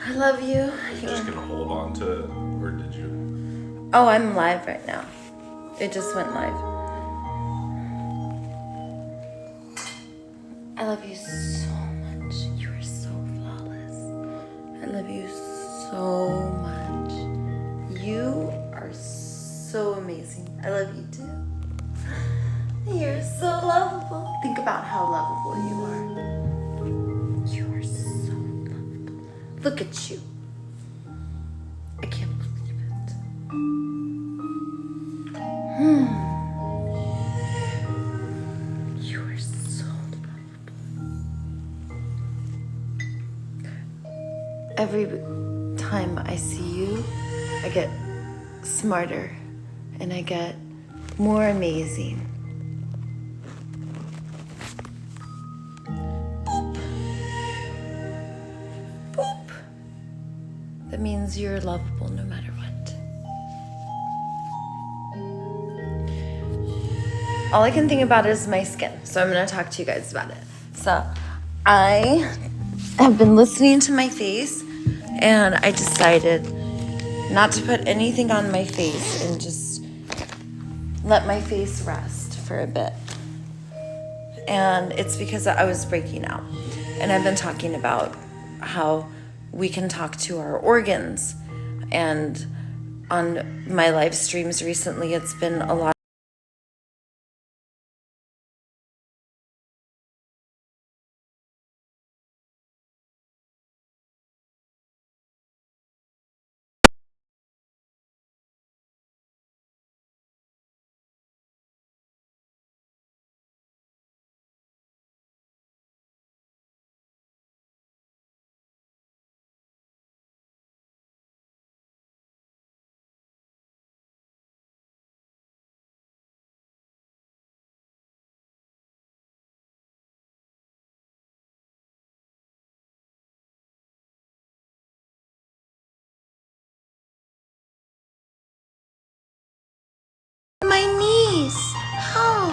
I love you. You're just gonna hold on to it, or did you? Oh, I'm live right now. It just went live. I love you so much. You are so flawless. I love you so much. You are so amazing. I love you too. You're so lovable. Think about how lovable you are. You are so lovable. Look at you. I can't believe it. You are so lovable. Every time I see you, I get smarter and I get more amazing. Boop. Boop. That means you're lovable no matter what. All I can think about is my skin, so I'm gonna talk to you guys about it. So I have been listening to my face and I decided not to put anything on my face and just let my face rest for a bit. And it's because I was breaking out. And I've been talking about how we can talk to our organs. And on my live streams recently, it's been a lot. My knees, help.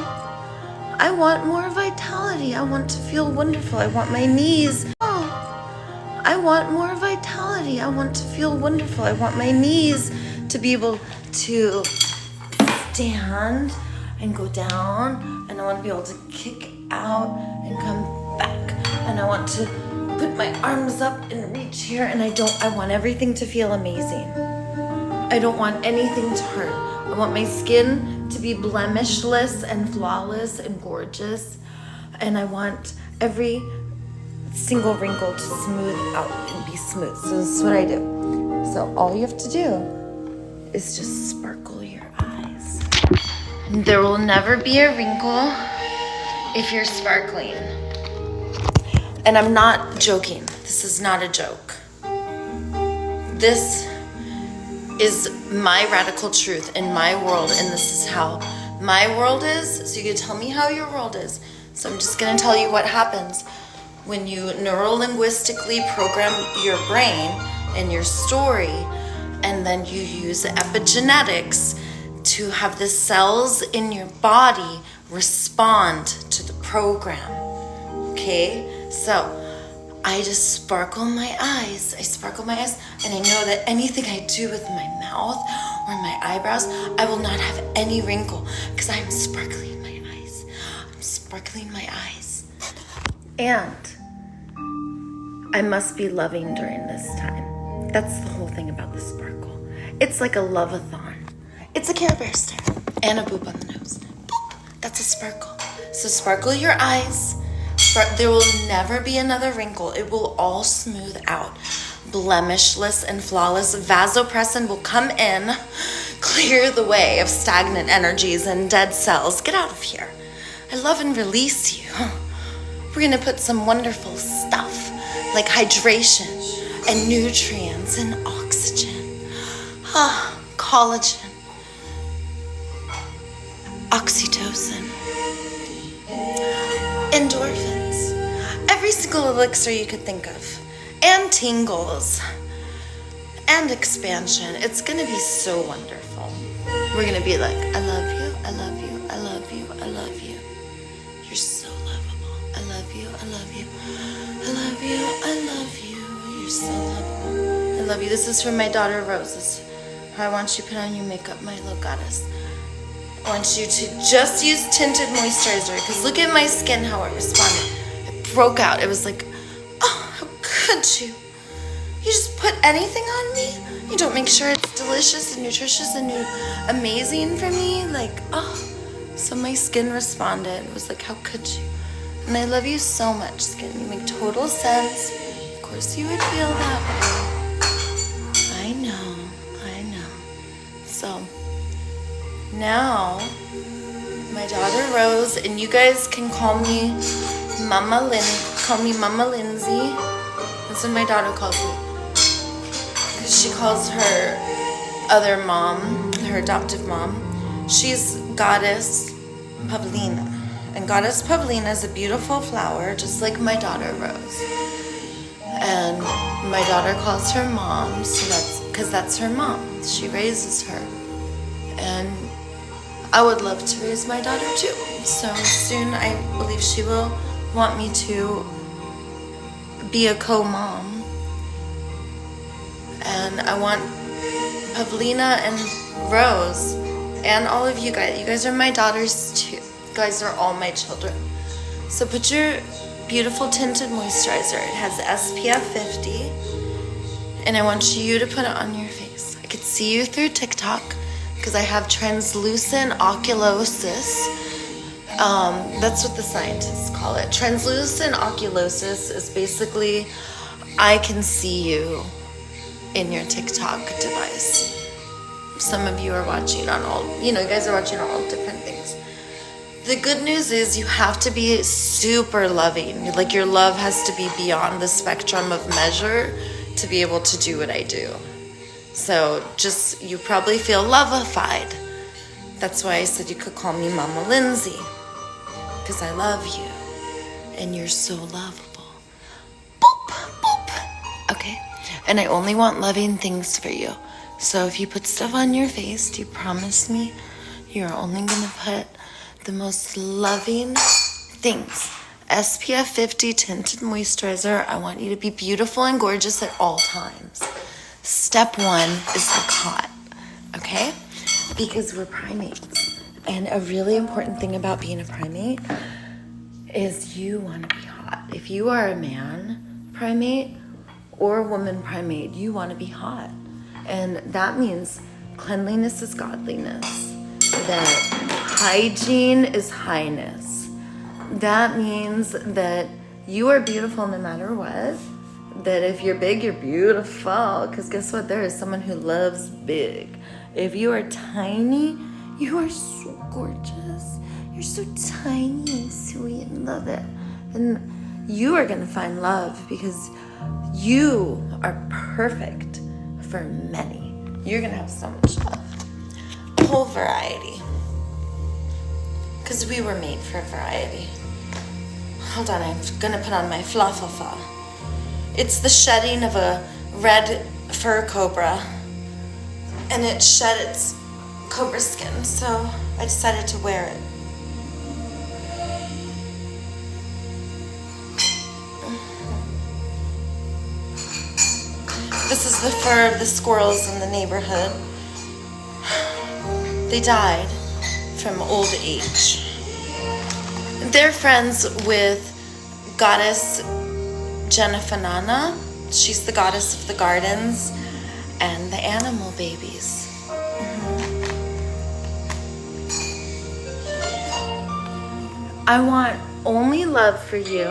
I want more vitality. I want to feel wonderful. I want my knees. Oh, I want more vitality. I want to feel wonderful. I want my knees to be able to stand and go down. And I want to be able to kick out and come back. And I want to put my arms up and reach here. And I want everything to feel amazing. I don't want anything to hurt. I want my skin to be blemishless and flawless and gorgeous. And I want every single wrinkle to smooth out and be smooth. So this is what I do. So all you have to do is just sparkle your eyes. There will never be a wrinkle if you're sparkling. And I'm not joking. This is not a joke. This is my radical truth in my world, and this is how my world is. So you can tell me how your world is. So I'm just gonna tell you what happens when you neuro-linguistically program your brain and your story, and then you use epigenetics to have the cells in your body respond to the program. Okay, so I just sparkle my eyes. I sparkle my eyes, and I know that anything I do with my mouth or my eyebrows, I will not have any wrinkle because I'm sparkling my eyes. I'm sparkling my eyes. And I must be loving during this time. That's the whole thing about the sparkle. It's like a love-a-thon. It's a Care Bear stare and a boop on the nose. Boop. That's a sparkle. So sparkle your eyes. There will never be another wrinkle. It will all smooth out. Blemishless and flawless. Vasopressin will come in, clear the way of stagnant energies and dead cells. Get out of here. I love and release you. We're gonna put some wonderful stuff like hydration and nutrients and oxygen. Collagen. Oxytocin. Endorphins. Every single elixir you could think of. And tingles. And expansion. It's gonna be so wonderful. We're gonna be like, I love you, I love you, I love you, I love you. You're so lovable. I love you, I love you. I love you, I love you. You're so lovable. love you. This is for my daughter Rose. This is how I want you to put on your makeup, my little goddess. I want you to just use tinted moisturizer because look at my skin, how it responded. It broke out. It was like, oh, how could you? You just put anything on me? You don't make sure it's delicious and nutritious and amazing for me? Like, oh. So my skin responded. It was like, how could you? And I love you so much, skin. You make total sense. Of course you would feel that way. I know. So, now, my daughter Rose, and you guys can call me Mama Lindsay. That's what my daughter calls me. Because she calls her other mom, her adoptive mom, she's Goddess Pavlina. And Goddess Pavlina is a beautiful flower, just like my daughter Rose. And my daughter calls her mom, so that's her mom. She raises her. And I would love to raise my daughter too. So soon I believe she will want me to be a co-mom. And I want Pavlina and Rose and all of you guys are my daughters too. You guys are all my children. So put your beautiful tinted moisturizer. It has SPF 50. And I want you to put it on your face. I could see you through TikTok because I have translucent oculosis. That's what the scientists call it. Translucent oculosis is basically I can see you in your TikTok device. Some of you are watching on you guys are watching on all different things. The good news is you have to be super loving. Like your love has to be beyond the spectrum of measure to be able to do what I do. So you probably feel lovified. That's why I said you could call me Mama Lindsay. Because I love you. And you're so lovable. Boop, boop. Okay? And I only want loving things for you. So if you put stuff on your face, do you promise me you're only going to put the most loving things? SPF 50 tinted moisturizer. I want you to be beautiful and gorgeous at all times. Step 1 is look hot, okay? Because we're primates. And a really important thing about being a primate is you want to be hot. If you are a man primate or a woman primate, you want to be hot. And that means cleanliness is godliness. That hygiene is highness. That means that you are beautiful no matter what. That if you're big, you're beautiful. Because guess what? There is someone who loves big. If you are tiny, you are so gorgeous. You're so tiny and sweet and love it. And you are going to find love because you are perfect for many. You're going to have so much love. A whole variety. Because we were made for variety. Hold on, I'm going to put on my fluffafa. It's the shedding of a red fur cobra. And it shed its cobra skin, so I decided to wear it. This is the fur of the squirrels in the neighborhood. They died from old age. They're friends with Goddess Jennifanana. She's the goddess of the gardens and the animal babies. I want only love for you,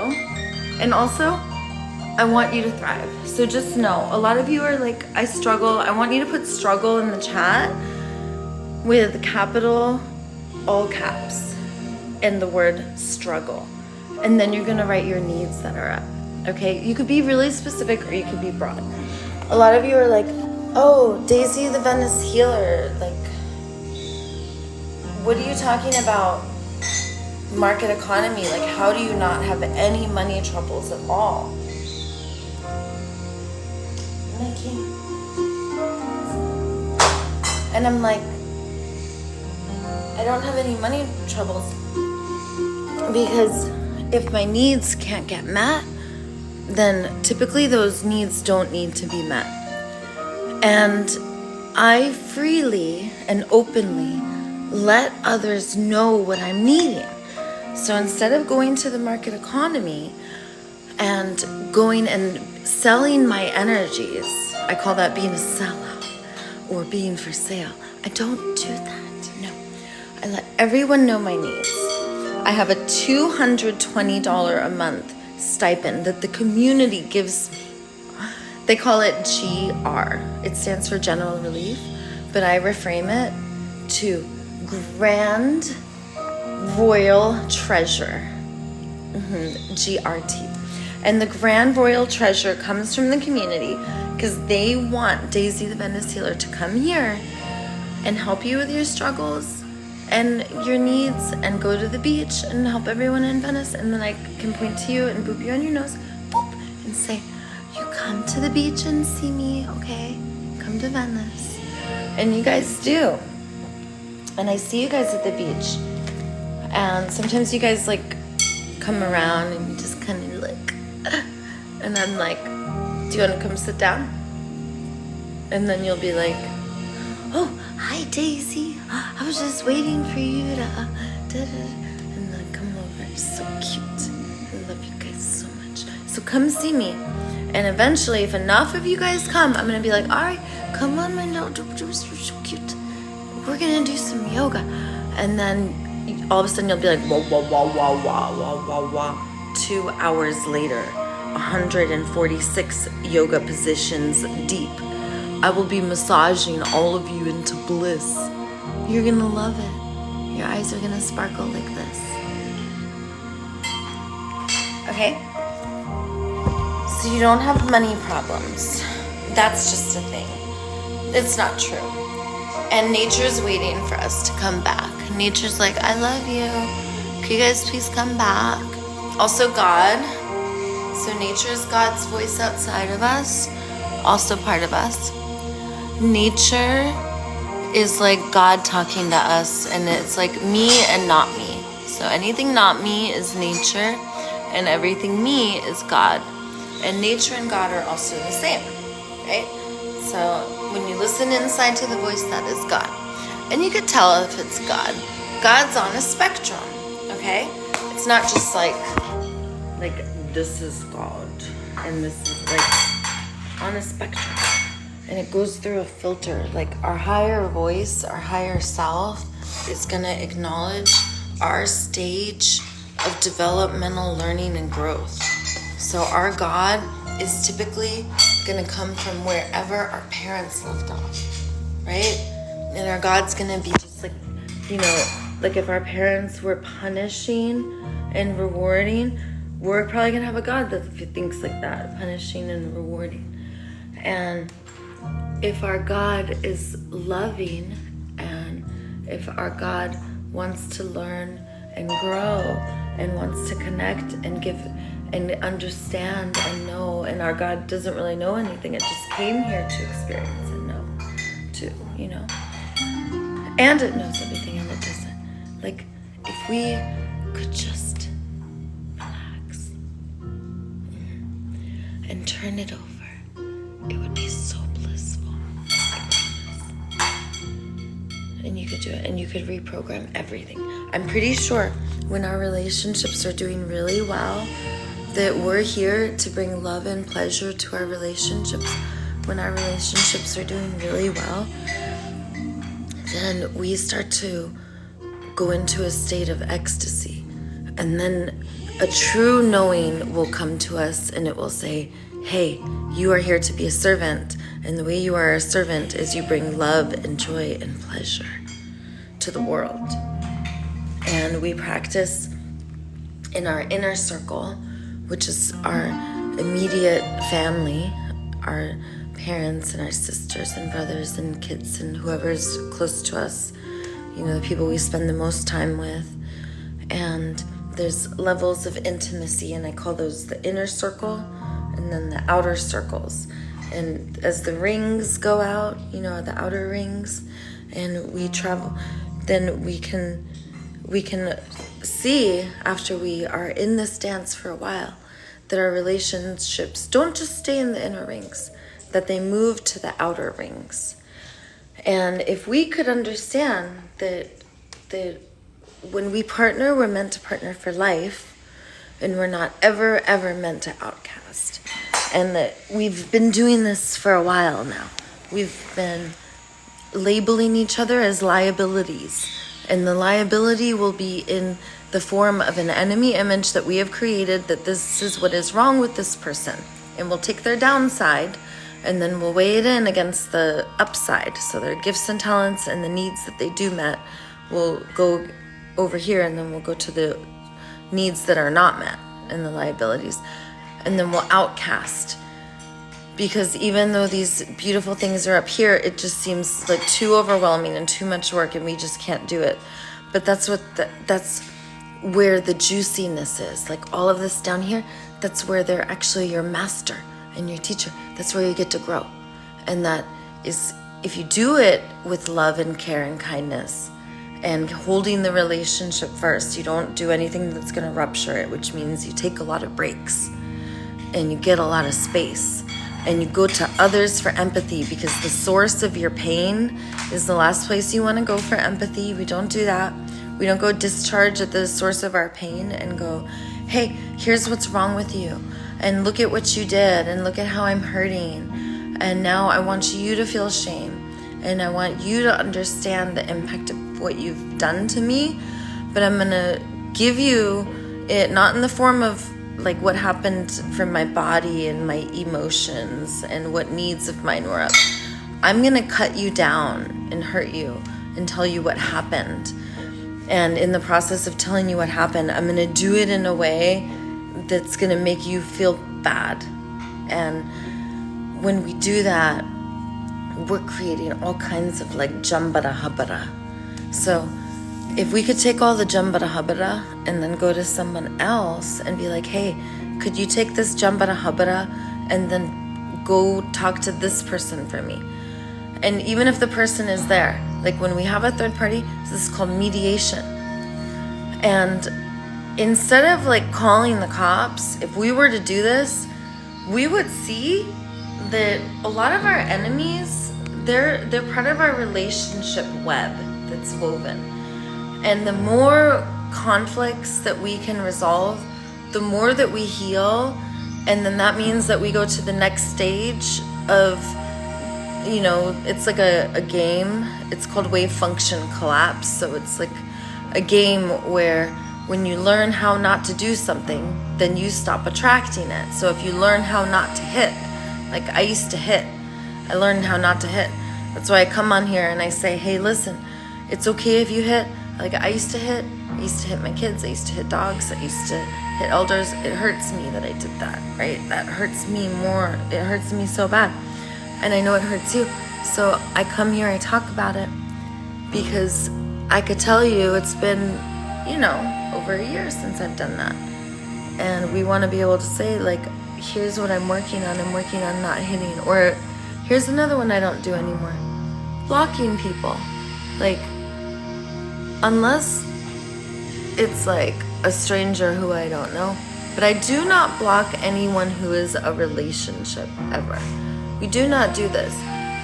and also I want you to thrive. So just know, a lot of you are like, I struggle. I want you to put struggle in the chat with capital, all caps, and the word struggle. And then you're gonna write your needs that are up, okay? You could be really specific or you could be broad. A lot of you are like, oh, Daisy the Venice healer, like, what are you talking about? Market economy, like how do you not have any money troubles at all? Nikki. And I'm like, I don't have any money troubles because if my needs can't get met, then typically those needs don't need to be met. And I freely and openly let others know what I'm needing. So instead of going to the market economy and going and selling my energies, I call that being a sellout or being for sale. I don't do that. No. I let everyone know my needs. I have a $220 a month stipend that the community gives me. They call it GR. It stands for General Relief, but I reframe it to Grand Royal Treasure. GRT. And the Grand Royal Treasure comes from the community because they want Daisy the Venice Healer to come here and help you with your struggles and your needs and go to the beach and help everyone in Venice. And then I can point to you and boop you on your nose, boop, and say, you come to the beach and see me, okay? Come to Venice. And you guys do. And I see you guys at the beach. And sometimes you guys like come around and you just kind of look. And I'm like, do you want to come sit down? And then you'll be like, oh, hi Daisy. I was just waiting for you to and then come over. You're so cute. I love you guys so much. So come see me. And eventually, if enough of you guys come, I'm gonna be like, all right, come on, my little, you're so cute. We're gonna do some yoga. And then all of a sudden you'll be like, wah, wah, wah, wah, wah, wah, wah, wah. 2 hours later, 146 yoga positions deep. I will be massaging all of you into bliss. You're gonna love it. Your eyes are gonna sparkle like this. Okay? So you don't have money problems. That's just a thing. It's not true. And nature's waiting for us to come back. Nature's like, I love you. Can you guys please come back? Also God. So nature is God's voice outside of us. Also part of us. Nature is like God talking to us. And it's like me and not me. So anything not me is nature. And everything me is God. And nature and God are also the same, right? So when you listen inside to the voice, that is God. And you could tell if it's God. God's on a spectrum, okay? It's not just like this is God and this is like on a spectrum. And it goes through a filter. Like our higher voice, our higher self is gonna acknowledge our stage of developmental learning and growth. So our God is typically going to come from wherever our parents left off, right? And our God's going to be just like, like if our parents were punishing and rewarding, we're probably going to have a God that thinks like that, punishing and rewarding. And if our God is loving and if our God wants to learn and grow and wants to connect and give and understand and know, and our God doesn't really know anything, it just came here to experience and know too, and it knows everything and it doesn't. Like if we could just relax and turn it over, it would be so blissful. And you could do it, and you could reprogram everything. I'm pretty sure when our relationships are doing really well, that we're here to bring love and pleasure to our relationships. When our relationships are doing really well, then we start to go into a state of ecstasy. And then a true knowing will come to us and it will say, hey, you are here to be a servant. And the way you are a servant is you bring love and joy and pleasure to the world. And we practice in our inner circle, which is our immediate family, our parents and our sisters and brothers and kids and whoever's close to us, the people we spend the most time with. And there's levels of intimacy, and I call those the inner circle and then the outer circles. And as the rings go out, the outer rings, and we travel, then we can see after we are in this dance for a while that our relationships don't just stay in the inner rings, that they move to the outer rings. And if we could understand that when we partner, we're meant to partner for life, and we're not ever, ever meant to outcast. And that we've been doing this for a while now. We've been labeling each other as liabilities. And the liability will be in the form of an enemy image that we have created, that this is what is wrong with this person. And we'll take their downside and then we'll weigh it in against the upside. So their gifts and talents and the needs that they do met will go over here, and then we'll go to the needs that are not met and the liabilities. And then we'll outcast. Because even though these beautiful things are up here, it just seems like too overwhelming and too much work, and we just can't do it. But that's where the juiciness is. Like all of this down here, that's where they're actually your master and your teacher. That's where you get to grow. And that is, if you do it with love and care and kindness and holding the relationship first, you don't do anything that's going to rupture it, which means you take a lot of breaks and you get a lot of space. And you go to others for empathy, because the source of your pain is the last place you want to go for empathy. We don't do that. We don't go discharge at the source of our pain and go, hey, here's what's wrong with you. And look at what you did. And look at how I'm hurting. And now I want you to feel shame. And I want you to understand the impact of what you've done to me. But I'm going to give you it not in the form of like what happened from my body and my emotions and what needs of mine were up. I'm gonna cut you down and hurt you and tell you what happened. And in the process of telling you what happened, I'm gonna do it in a way that's gonna make you feel bad. And when we do that, we're creating all kinds of like jambara habara. So if we could take all the jambara habara and then go to someone else and be like, hey, could you take this jambara habara and then go talk to this person for me? And even if the person is there, like when we have a third party, this is called mediation. And instead of like calling the cops, if we were to do this, we would see that a lot of our enemies, they're part of our relationship web that's woven. And the more conflicts that we can resolve, the more that we heal. And then that means that we go to the next stage of, you know, it's like a game. It's called wave function collapse. So it's like a game where when you learn how not to do something, then you stop attracting it. So if you learn how not to hit, like I used to hit, I learned how not to hit. That's why I come on here and I say, hey, listen, it's okay if you hit. Like I used to hit my kids, I used to hit dogs, I used to hit elders. It hurts me that I did that, right? That hurts me more. It hurts me so bad. And I know it hurts you. So I come here, I talk about it, because I could tell you it's been, you know, over a year since I've done that. And we want to be able to say, like, here's what I'm working on. I'm working on not hitting. Or here's another one I don't do anymore. Blocking people. Like, unless it's like a stranger who I don't know. But I do not block anyone who is a relationship ever. We do not do this.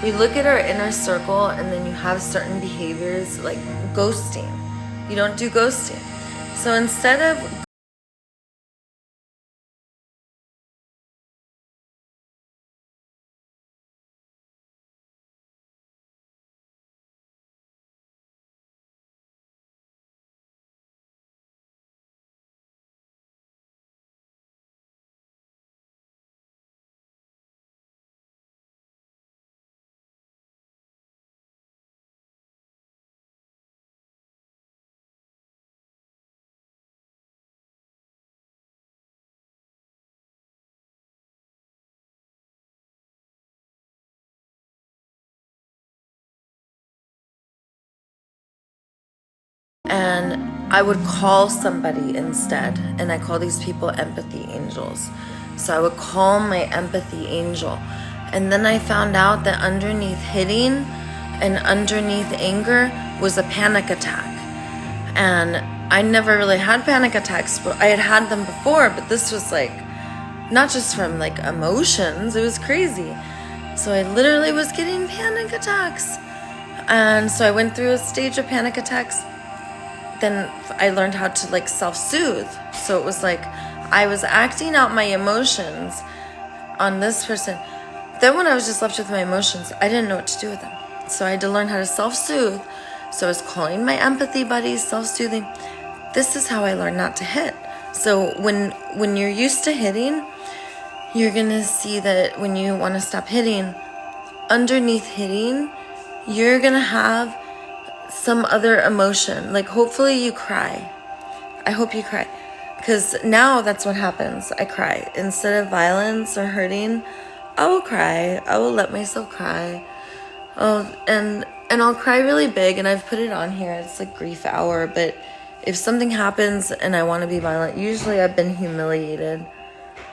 We look at our inner circle and then you have certain behaviors like ghosting. You don't do ghosting. So instead of and I would call somebody instead, and I call these people empathy angels. So I would call my empathy angel, and then I found out that underneath hitting and underneath anger was a panic attack. And I never really had panic attacks, but I had them before, but this was like not just from like emotions, it was crazy. So I literally was getting panic attacks. And so I went through a stage of panic attacks. Then I learned how to like self-soothe. So it was like I was acting out my emotions on this person. Then when I was just left with my emotions, I didn't know what to do with them. So I had to learn how to self-soothe. So I was calling my empathy buddies, self-soothing. This is how I learned not to hit. So when you're used to hitting, you're gonna see that when you want to stop hitting, underneath hitting, you're gonna have some other emotion. Like hopefully you cry. I hope you cry. Because now that's what happens. I cry. Instead of violence or hurting, I will cry. I will let myself cry. Oh, and I'll cry really big, and I've put it on here. It's like grief hour, but if something happens and I want to be violent, usually I've been humiliated.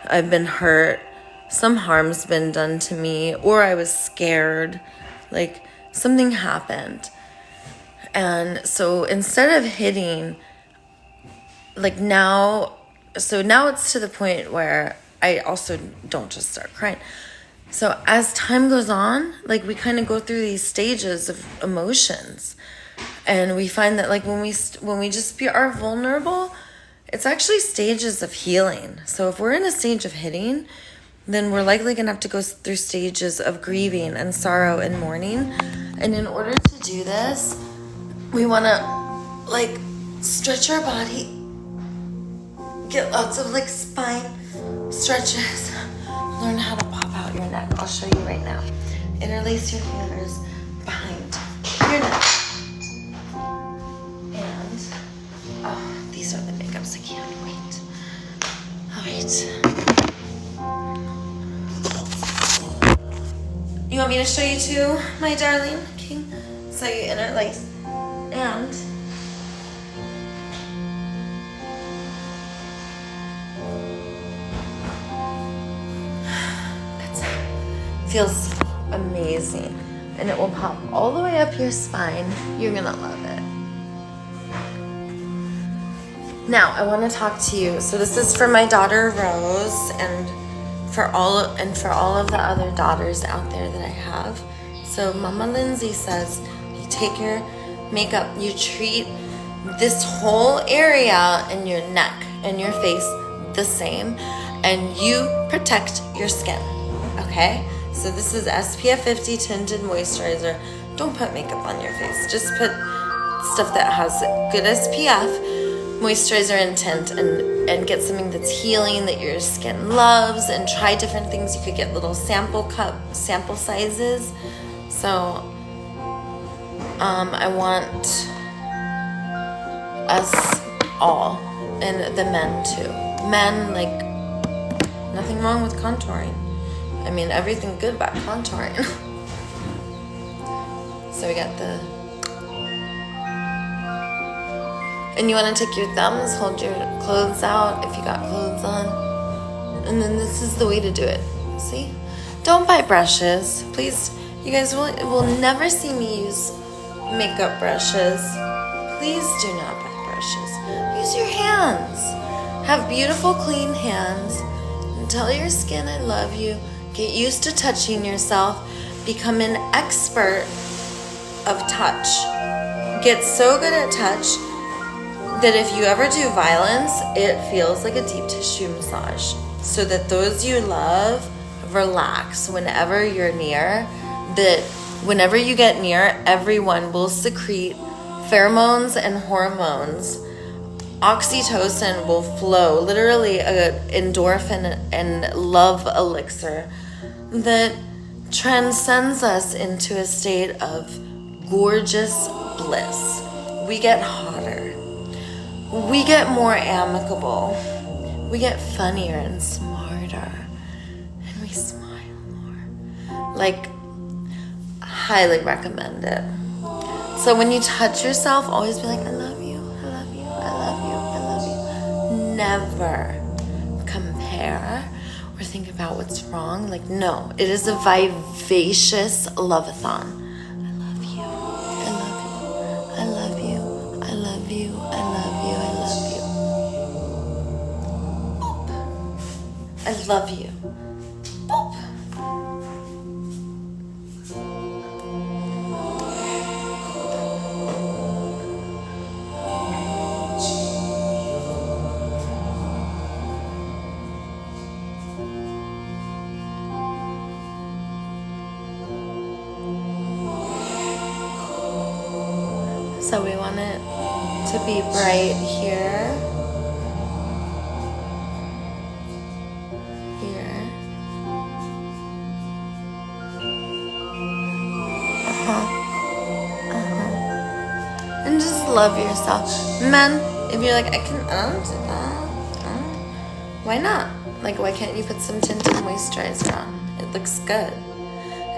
I've been hurt. Some harm's been done to me, or I was scared. Like something happened. And so instead of hitting, like now it's to the point where I also don't just start crying. So as time goes on, like we kind of go through these stages of emotions, and we find that like when we just are vulnerable, it's actually stages of healing. So if we're in a stage of hitting, then we're likely gonna have to go through stages of grieving and sorrow and mourning. And in order to do this, we wanna like stretch our body, get lots of like spine stretches, learn how to pop out your neck. I'll show you right now. Interlace your fingers behind your neck. And, oh, these are the makeups. I can't wait. All right. You want me to show you too, my darling king? So you interlace. And feels amazing, and it will pop all the way up your spine. You're gonna love it. Now I want to talk to you. So this is for my daughter Rose, and for all of the other daughters out there that I have. So Mama Lindsay says you take your makeup, you treat this whole area in your neck and your face the same, and you protect your skin. Okay? So this is SPF 50 tinted moisturizer. Don't put makeup on your face. Just put stuff that has good SPF, moisturizer and tint, and get something that's healing, that your skin loves, and try different things. You could get little sample sizes. So I want us all, and the men too. Men, like, nothing wrong with contouring. I mean, everything good about contouring. So we got the... And you want to take your thumbs, hold your clothes out if you got clothes on. And then this is the way to do it. See? Don't buy brushes. Please, you guys will never see me use makeup brushes. Please do not buy brushes. Use your hands. Have beautiful, clean hands. And tell your skin I love you. Get used to touching yourself. Become an expert of touch. Get so good at touch that if you ever do violence, it feels like a deep tissue massage. So that those you love relax whenever you're near. That whenever you get near, everyone will secrete pheromones and hormones. Oxytocin will flow, literally an endorphin and love elixir that transcends us into a state of gorgeous bliss. We get hotter. We get more amicable. We get funnier and smarter. And we smile more. Like, highly recommend it. So when you touch yourself, always be like, I love you, I love you, I love you, I love you. Never compare or think about what's wrong. Like, no, it is a vivacious love-a-thon. I love you, I love you, I love you, I love you, I love you, I love you. Boop. I love you. Boop. So we want it to be bright here. Here. And just love yourself. Men, if you're like, I don't do that. Why not? Like, why can't you put some tint and moisturizer on? It looks good.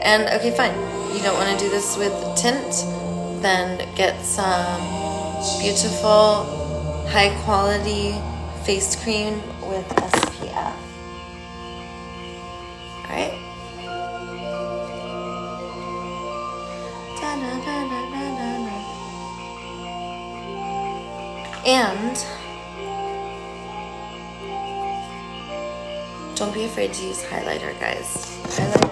And okay, fine. You don't want to do this with tint, then get some beautiful, high quality face cream with SPF. Alright? And don't be afraid to use highlighter, guys. Highlighter.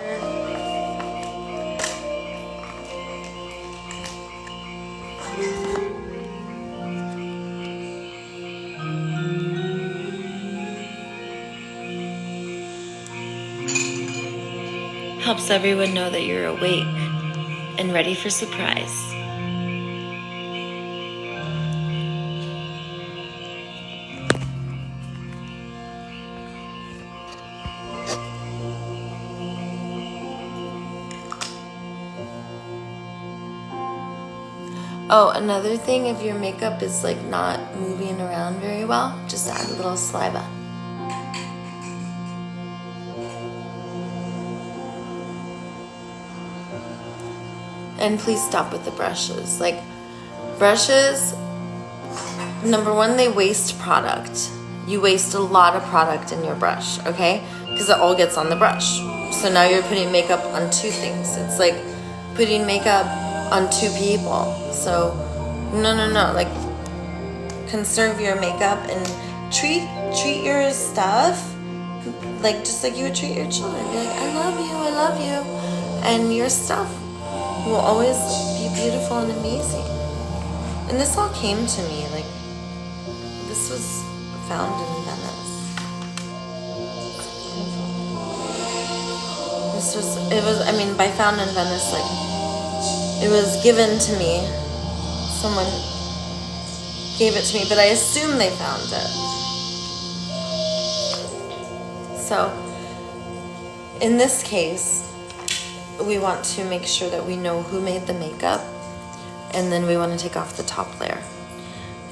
Helps everyone know that you're awake and ready for surprise. Oh, another thing, if your makeup is like not moving around very well, just add a little saliva. And please stop with the brushes. Like, brushes, number one, they waste product. You waste a lot of product in your brush, okay? Because it all gets on the brush. So now you're putting makeup on two things. It's like putting makeup on two people. So no, like, conserve your makeup and treat your stuff like just like you would treat your children. Be like, I love you, and your stuff will always be beautiful and amazing. And this all came to me, like, this was found in Venice. By found in Venice, like, it was given to me. Someone gave it to me, but I assume they found it. So, in this case, we want to make sure that we know who made the makeup, and then we want to take off the top layer.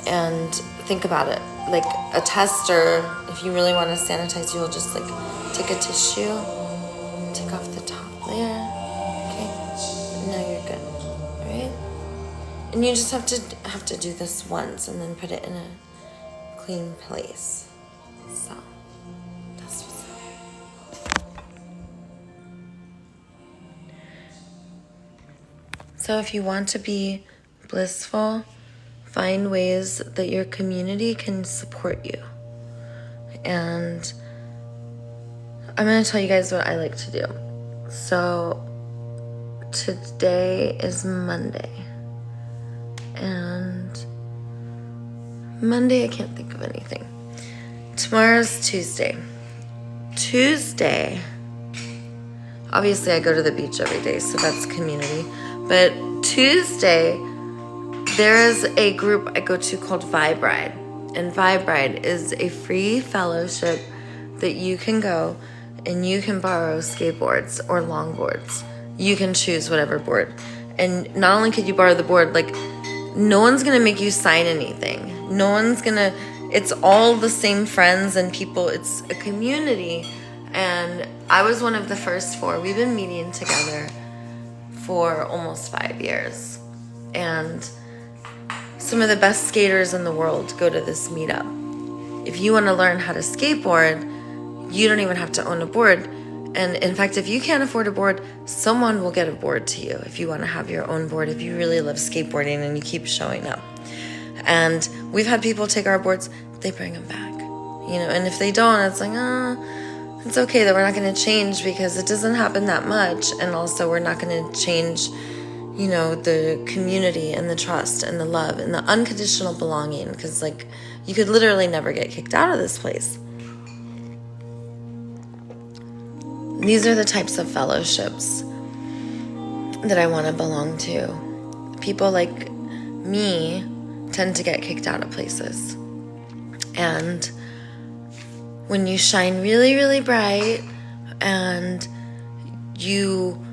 And think about it, like a tester, if you really want to sanitize, you'll just like take a tissue, take off the top layer, okay, and now you're good, all right? And you just have to do this once and then put it in a clean place. So that's what's up. So if you want to be blissful, find ways that your community can support you. And I'm going to tell you guys what I like to do. So today is Monday. And Monday, I can't think of anything. Tomorrow's Tuesday. Tuesday, obviously I go to the beach every day, so that's community. But Tuesday, there is a group I go to called Vibe Ride. And Vibe Ride is a free fellowship that you can go and you can borrow skateboards or longboards. You can choose whatever board. And not only could you borrow the board, like, no one's gonna make you sign anything. No one's gonna, it's all the same friends and people. It's a community. And I was one of the first 4. We've been meeting together for almost 5 years. And some of the best skaters in the world go to this meetup. If you want to learn how to skateboard, you don't even have to own a board. And in fact, if you can't afford a board, someone will get a board to you if you want to have your own board, if you really love skateboarding and you keep showing up. And we've had people take our boards, they bring them back, you know, and if they don't, it's like, it's okay that we're not going to change because it doesn't happen that much. And also we're not going to change, you know, the community and the trust and the love and the unconditional belonging, because like you could literally never get kicked out of this place. These are the types of fellowships that I want to belong to. People like me tend to get kicked out of places. And when you shine really, really bright and you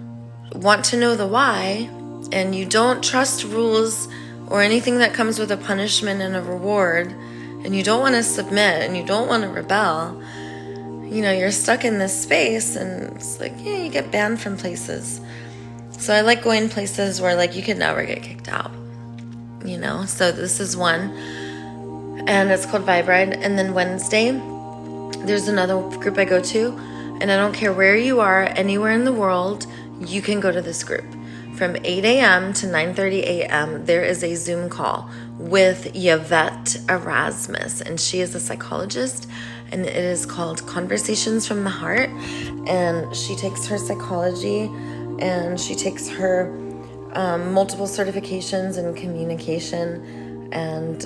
want to know the why, and you don't trust rules or anything that comes with a punishment and a reward, and you don't want to submit and you don't want to rebel, you're stuck in this space, and it's like, you get banned from places. So I like going places where you could never get kicked out, So this is one, and it's called Vibe Ride. And then Wednesday, there's another group I go to, and I don't care where you are, anywhere in the world, you can go to this group. From 8 a.m. to 9:30 a.m., there is a Zoom call with Yvette Erasmus, and she is a psychologist, and it is called Conversations from the Heart. And she takes her psychology, and she takes her multiple certifications in communication, and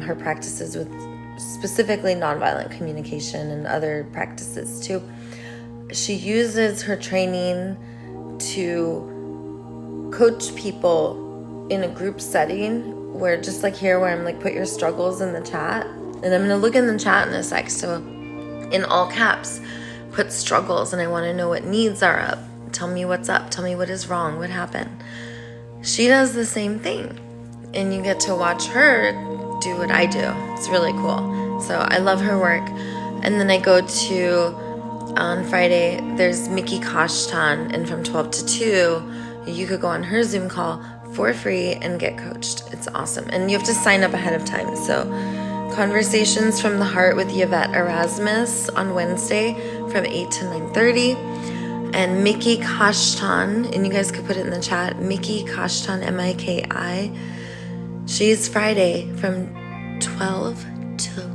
her practices with specifically nonviolent communication and other practices too. She uses her training to coach people in a group setting, where just like here, where I'm put your struggles in the chat, and I'm gonna look in the chat in a sec. So in all caps, put struggles, and I want to know what needs are up. Tell me what's up. Tell me what is wrong. What happened? She does the same thing, and you get to watch her do what I do. It's really cool. So I love her work. And then I go to, on Friday, there's Mickey Kashtan, and from 12 to 2, you could go on her Zoom call for free and get coached. It's awesome. And you have to sign up ahead of time. So Conversations from the Heart with Yvette Erasmus on Wednesday from 8 to 9:30. And Mickey Kashtan, and you guys could put it in the chat, Mickey Kashtan, M-I-K-I. She's Friday from 12 to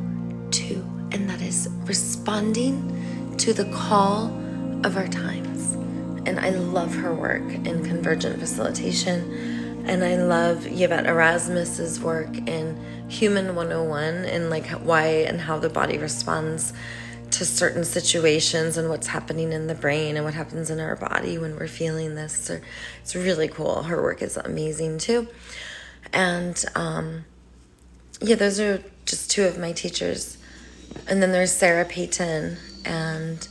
2. And that is responding to the call of our times. And I love her work in convergent facilitation. And I love Yvette Erasmus's work in Human 101 and why and how the body responds to certain situations and what's happening in the brain and what happens in our body when we're feeling this. It's really cool. Her work is amazing too. And those are just two of my teachers. And then there's Sarah Payton, and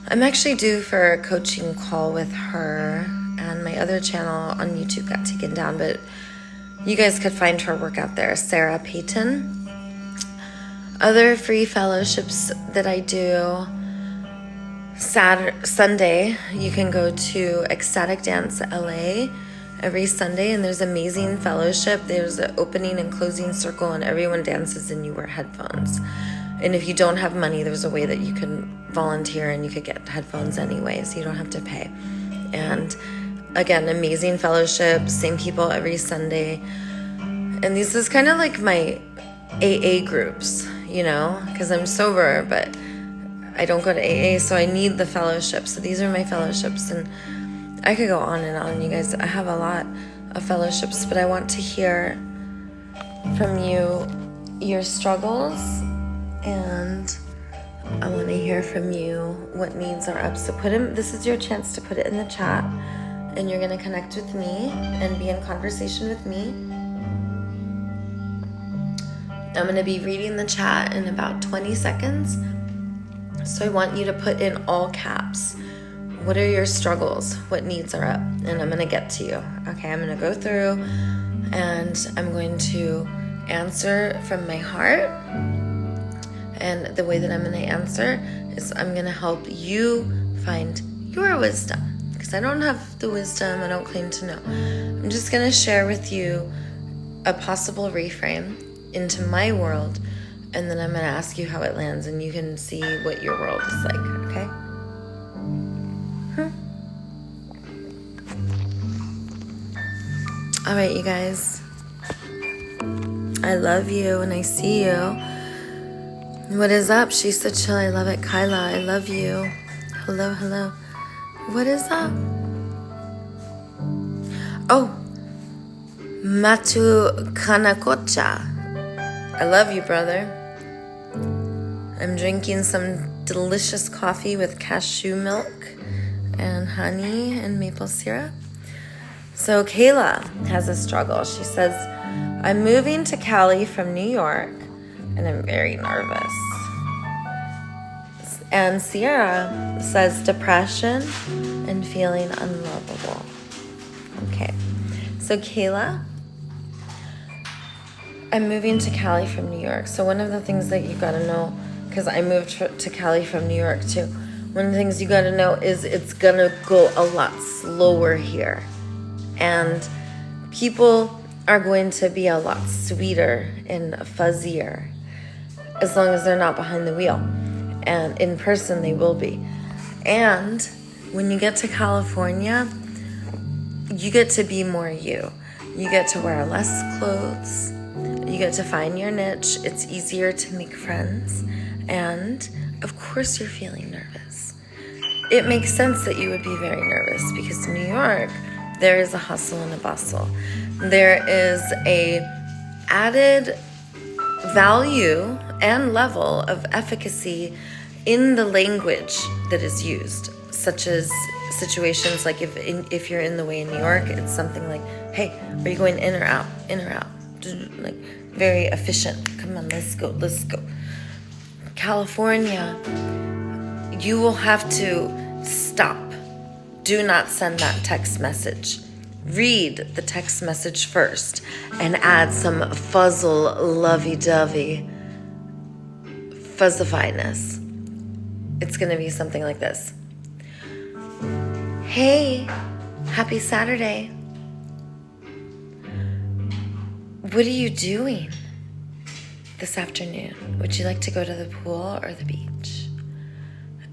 I'm actually due for a coaching call with her, and my other channel on YouTube got taken down, but you guys could find her work out there, Sarah Payton. Other free fellowships that I do, Sunday, you can go to Ecstatic Dance LA every Sunday, and there's amazing fellowship. There's an opening and closing circle, and everyone dances, and you wear headphones. And if you don't have money, there's a way that you can volunteer and you could get headphones anyway, so you don't have to pay. And again, amazing fellowship, same people every Sunday. And this is kind of like my AA groups, because I'm sober, but I don't go to AA, so I need the fellowship. So these are my fellowships, and I could go on and on, you guys. I have a lot of fellowships, but I want to hear from you your struggles, and I want to hear from you what needs are up. So this is your chance to put it in the chat, and you're going to connect with me and be in conversation with me. I'm going to be reading the chat in about 20 seconds. So I want you to put in all caps. What are your struggles? What needs are up? And I'm going to get to you. Okay, I'm going to go through, and I'm going to answer from my heart. And the way that I'm going to answer is I'm going to help you find your wisdom, because I don't have the wisdom. I don't claim to know. I'm just going to share with you a possible reframe into my world, and then I'm going to ask you how it lands, and you can see what your world is like, okay? All right, you guys. I love you, and I see you. What is up? She said chill. I love it. Kyla, I love you. Hello, hello. What is up? Oh, Matu Kanakocha. I love you, brother. I'm drinking some delicious coffee with cashew milk and honey and maple syrup. So Kayla has a struggle. She says, I'm moving to Cali from New York and I'm very nervous. And Sierra says depression and feeling unlovable. Okay, so Kayla, I'm moving to Cali from New York. So one of the things that you gotta know, because I moved to Cali from New York too, one of the things you gotta know is it's gonna go a lot slower here. And people are going to be a lot sweeter and fuzzier as long as they're not behind the wheel. And in person they will be. And when you get to California, you get to be more you. You get to wear less clothes. You get to find your niche. It's easier to make friends. And of course you're feeling nervous. It makes sense that you would be very nervous because in New York, there is a hustle and a bustle. There is a added value and level of efficacy in the language that is used, such as situations like if you're in the way in New York, it's something like, hey, are you going in or out? In or out? Like very efficient. Come on, let's go. California, you will have to stop. Do not send that text message. Read the text message first and add some fuzzle lovey-dovey fuzzifiness. It's gonna be something like this. Hey, happy Saturday. What are you doing this afternoon? Would you like to go to the pool or the beach?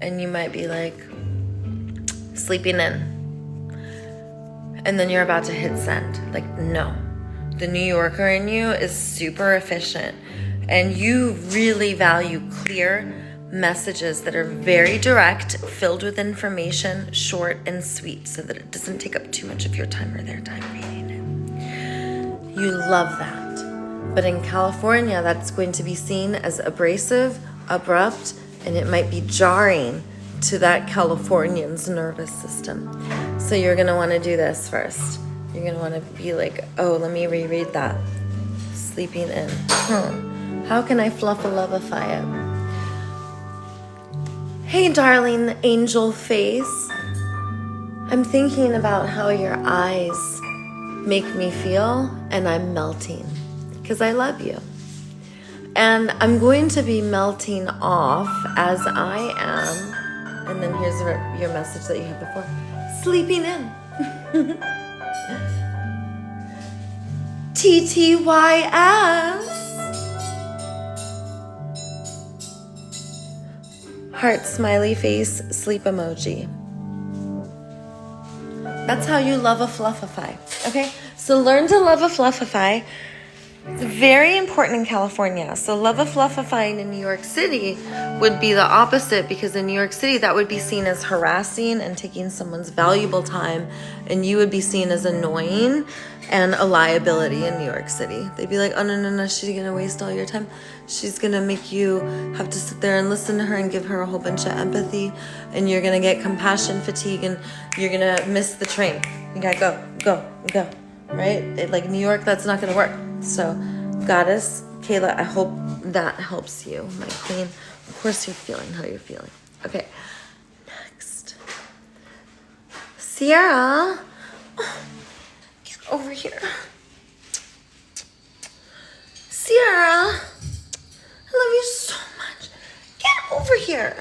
And you might be like, sleeping in. And then you're about to hit send. Like, no. The New Yorker in you is super efficient. And you really value clear messages that are very direct, filled with information, short and sweet, so that it doesn't take up too much of your time or their time reading it. You love that. But in California, that's going to be seen as abrasive, abrupt, and it might be jarring to that Californian's nervous system. So you're gonna wanna do this first. You're gonna wanna be like, oh, let me reread that. Sleeping in. How can I fluff-a-lovify it? Hey, darling angel face. I'm thinking about how your eyes make me feel, and I'm melting because I love you. And I'm going to be melting off as I am. And then here's your message that you had before. Sleeping in. TTYS. Heart, smiley face, sleep emoji. That's how you love a fluffify, okay? So learn to love a fluffify. It's very important in California. So love a fluffifying in New York City would be the opposite, because in New York City that would be seen as harassing and taking someone's valuable time, and you would be seen as annoying and a liability in New York City. They'd be like, oh no, she's gonna waste all your time. She's gonna make you have to sit there and listen to her and give her a whole bunch of empathy, and you're gonna get compassion fatigue, and you're gonna miss the train. You gotta go, right? Like New York, that's not gonna work. So, Goddess, Kayla, I hope that helps you, my queen. Of course you're feeling how you're feeling. Okay, next. Sierra, get over here. Sierra, I love you so much. Get over here.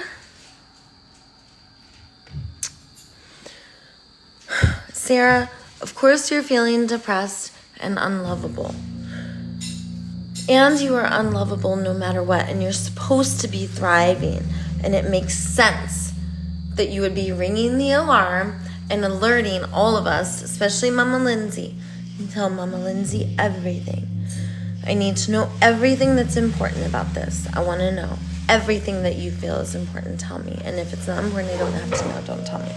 Sarah, of course you're feeling depressed and unlovable. And you are unlovable no matter what, and you're supposed to be thriving. And it makes sense that you would be ringing the alarm and alerting all of us, especially Mama Lindsay. You tell Mama Lindsay everything. I need to know everything that's important about this. I want to know everything that you feel is important. Tell me. And if it's not important, I don't have to know. Don't tell me.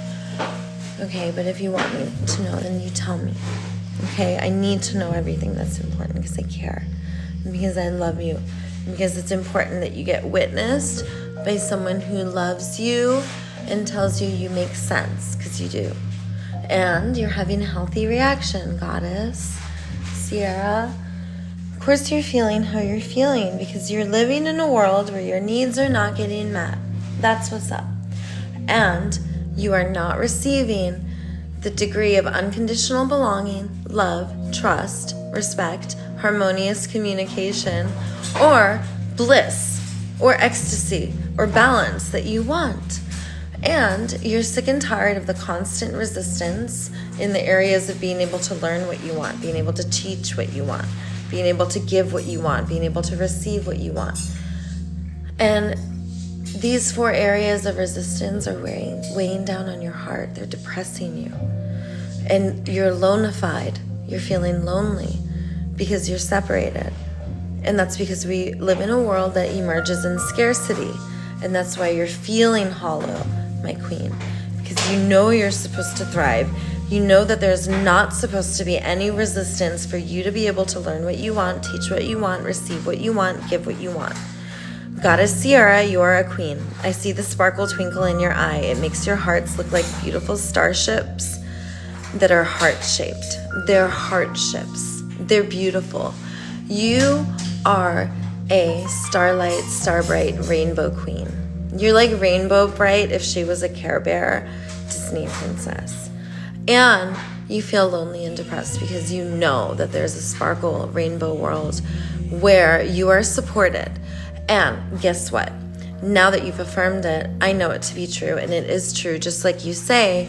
Okay, but if you want me to know, then you tell me. Okay, I need to know everything that's important because I care. Because I love you. Because it's important that you get witnessed by someone who loves you and tells you you make sense, because you do. And you're having a healthy reaction, Goddess Sierra. Of course you're feeling how you're feeling because you're living in a world where your needs are not getting met. That's what's up. And you are not receiving the degree of unconditional belonging, love, trust, respect, harmonious communication, or bliss, or ecstasy, or balance that you want. And you're sick and tired of the constant resistance in the areas of being able to learn what you want, being able to teach what you want, being able to give what you want, being able to receive what you want. And these 4 areas of resistance are weighing down on your heart. They're depressing you. And you're loneified. You're feeling lonely because you're separated. And that's because we live in a world that emerges in scarcity. And that's why you're feeling hollow, my queen. Because you know you're supposed to thrive. You know that there's not supposed to be any resistance for you to be able to learn what you want, teach what you want, receive what you want, give what you want. Goddess Sierra, you are a queen. I see the sparkle twinkle in your eye. It makes your hearts look like beautiful starships that are heart-shaped. They're heart ships. They're beautiful. You are a starlight, starbright, rainbow queen. You're like Rainbow Bright if she was a Care Bear Disney princess. And you feel lonely and depressed because you know that there's a sparkle rainbow world where you are supported. And guess what? Now that you've affirmed it, I know it to be true, and it is true, just like you say.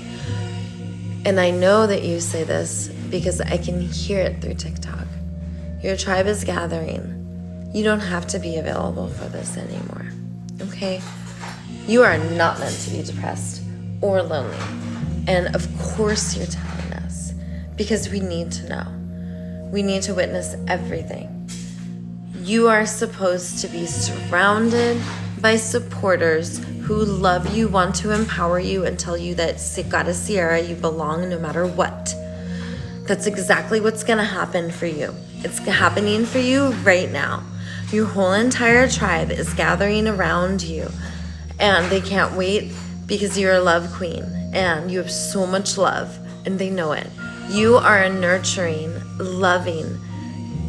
And I know that you say this because I can hear it through TikTok. Your tribe is gathering. You don't have to be available for this anymore, okay? You are not meant to be depressed or lonely. And of course you're telling us because we need to know. We need to witness everything. You are supposed to be surrounded by supporters who love you, want to empower you, and tell you that Goddess Sierra, you belong no matter what. That's exactly what's going to happen for you. It's happening for you right now. Your whole entire tribe is gathering around you, and they can't wait because you're a love queen, and you have so much love, and they know it. You are a nurturing, loving,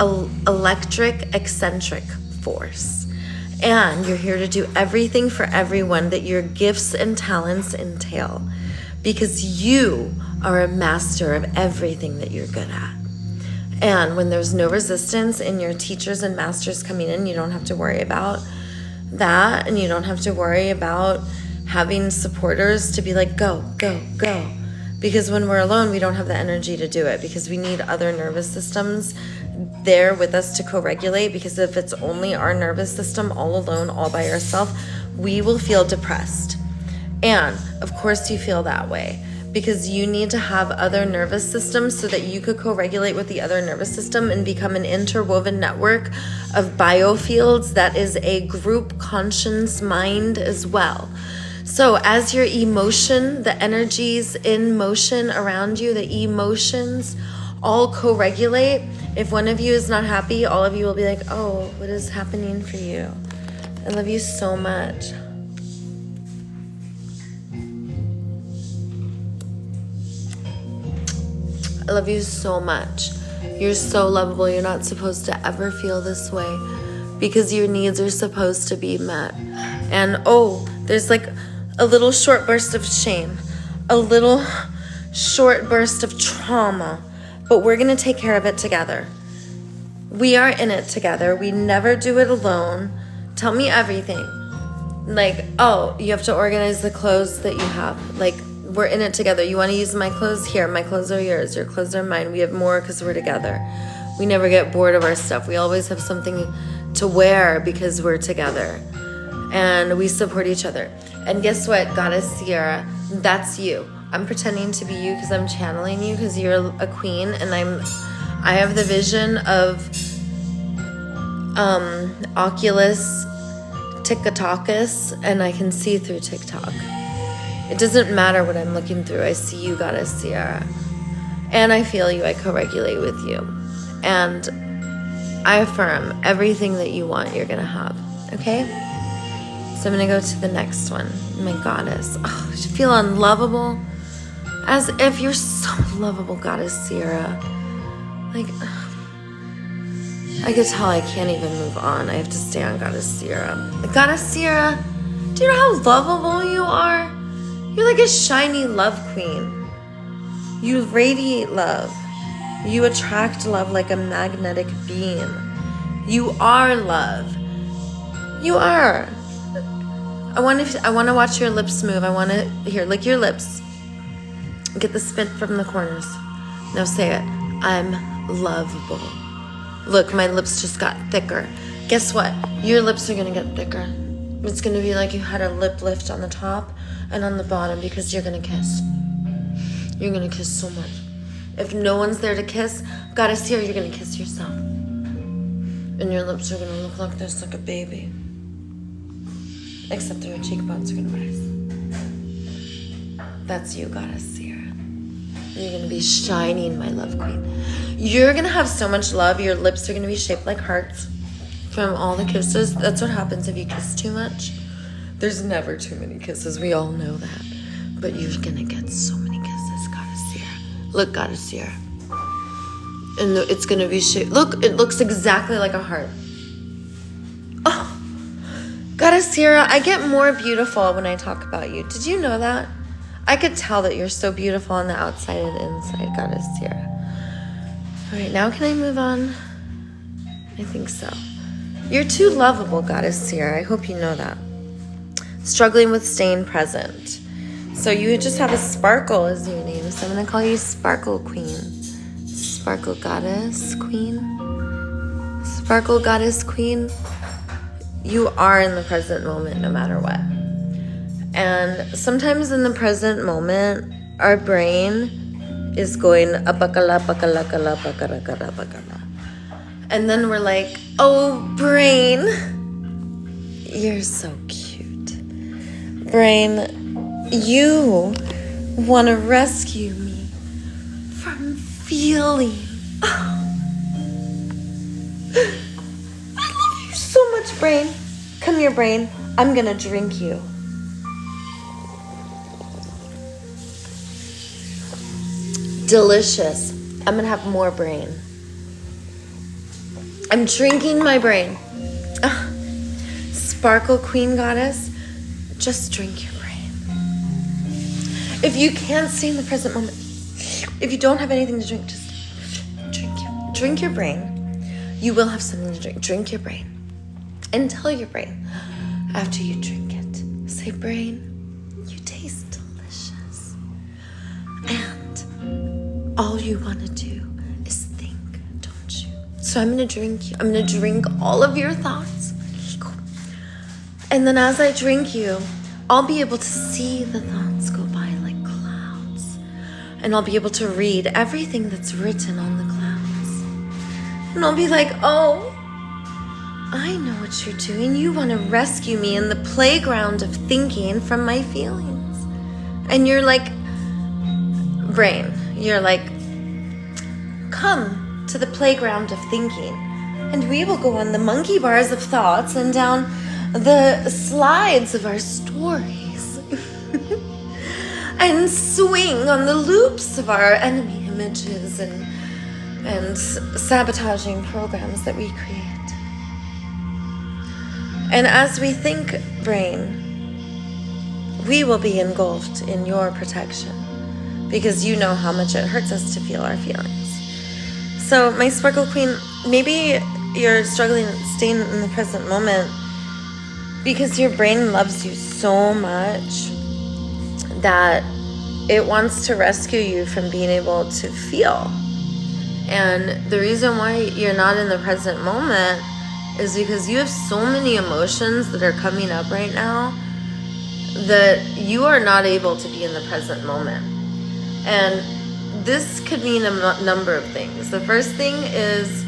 electric, eccentric force. And you're here to do everything for everyone that your gifts and talents entail, because you are a master of everything that you're good at. And when there's no resistance in your teachers and masters coming in, you don't have to worry about that, and you don't have to worry about having supporters to be like, go, go, go. Because when we're alone, we don't have the energy to do it, because we need other nervous systems there with us to co-regulate. Because if it's only our nervous system all alone, all by ourselves, we will feel depressed. And of course you feel that way because you need to have other nervous systems so that you could co-regulate with the other nervous system and become an interwoven network of biofields that is a group conscious mind as well. So as your emotion, the energies in motion around you, the emotions all co-regulate. If one of you is not happy, all of you will be like, oh, what is happening for you? I love you so much. I love you so much. You're so lovable. You're not supposed to ever feel this way because your needs are supposed to be met. And oh, there's like a little short burst of shame, a little short burst of trauma, but we're going to take care of it together. We are in it together. We never do it alone. Tell me everything. Like, oh, you have to organize the clothes that you have. Like, we're in it together. You want to use my clothes? Here, my clothes are yours. Your clothes are mine. We have more because we're together. We never get bored of our stuff. We always have something to wear because we're together. And we support each other. And guess what, Goddess Sierra? That's you. I'm pretending to be you because I'm channeling you because you're a queen, and I have the vision of Oculus TikTokus, and I can see through TikTok. It doesn't matter what I'm looking through. I see you, Goddess Sierra. And I feel you. I co-regulate with you. And I affirm everything that you want, you're going to have. Okay? So I'm going to go to the next one. My goddess. Oh, I feel unlovable. As if you're so lovable, Goddess Sierra. Like, I could tell I can't even move on. I have to stay on Goddess Sierra. Goddess Sierra, do you know how lovable you are? You're like a shiny love queen. You radiate love. You attract love like a magnetic beam. You are love. You are. I want to watch your lips move. I want to lick your lips. Get the spit from the corners. Now say it. I'm lovable. Look, my lips just got thicker. Guess what? Your lips are gonna get thicker. It's gonna be like you had a lip lift on the top and on the bottom because you're gonna kiss. You're gonna kiss so much. If no one's there to kiss, Goddess Sierra, you're gonna kiss yourself. And your lips are gonna look like this, like a baby. Except your cheekbones are gonna rise. That's you, Goddess Sierra. You're gonna be shining, my love queen. You're gonna have so much love, your lips are gonna be shaped like hearts from all the kisses. That's what happens if you kiss too much. There's never too many kisses, we all know that. But you're gonna get so many kisses, Goddess Sierra. Look, Goddess Sierra. And it's gonna be shaped. Look, it looks exactly like a heart. Oh, Goddess Sierra, I get more beautiful when I talk about you. Did you know that? I could tell that you're so beautiful on the outside and inside, Goddess Sierra. All right, now can I move on? I think so. You're too lovable, Goddess Sierra. I hope you know that. Struggling with staying present. So you just have a Sparkle as your name, so I'm going to call you Sparkle Queen. Sparkle Goddess Queen. Sparkle Goddess Queen. You are in the present moment no matter what. And sometimes in the present moment, our brain is going abakala, bakala, kala, bakara, kara, bakala. And then we're like, oh, brain, you're so cute. Brain, you want to rescue me from feeling. Oh. I love you so much, brain. Come here, brain. I'm going to drink you. Delicious. I'm gonna have more brain. I'm drinking my brain. Sparkle Queen Goddess, just drink your brain. If you can't stay in the present moment, if you don't have anything to drink, just drink your brain. You will have something to drink. Drink your brain. And tell your brain after you drink it. Say, brain, you taste delicious. And all you want to do is think, don't you? So I'm going to drink you. I'm going to drink all of your thoughts. And then as I drink you, I'll be able to see the thoughts go by like clouds. And I'll be able to read everything that's written on the clouds. And I'll be like, oh, I know what you're doing. You want to rescue me in the playground of thinking from my feelings. And you're like, brain, you're like, come to the playground of thinking. And we will go on the monkey bars of thoughts and down the slides of our stories. And swing on the loops of our enemy images and sabotaging programs that we create. And as we think, brain, we will be engulfed in your protection because you know how much it hurts us to feel our feelings. So, my Sparkle Queen, maybe you're struggling staying in the present moment because your brain loves you so much that it wants to rescue you from being able to feel. And the reason why you're not in the present moment is because you have so many emotions that are coming up right now that you are not able to be in the present moment. And this could mean a number of things. The first thing is,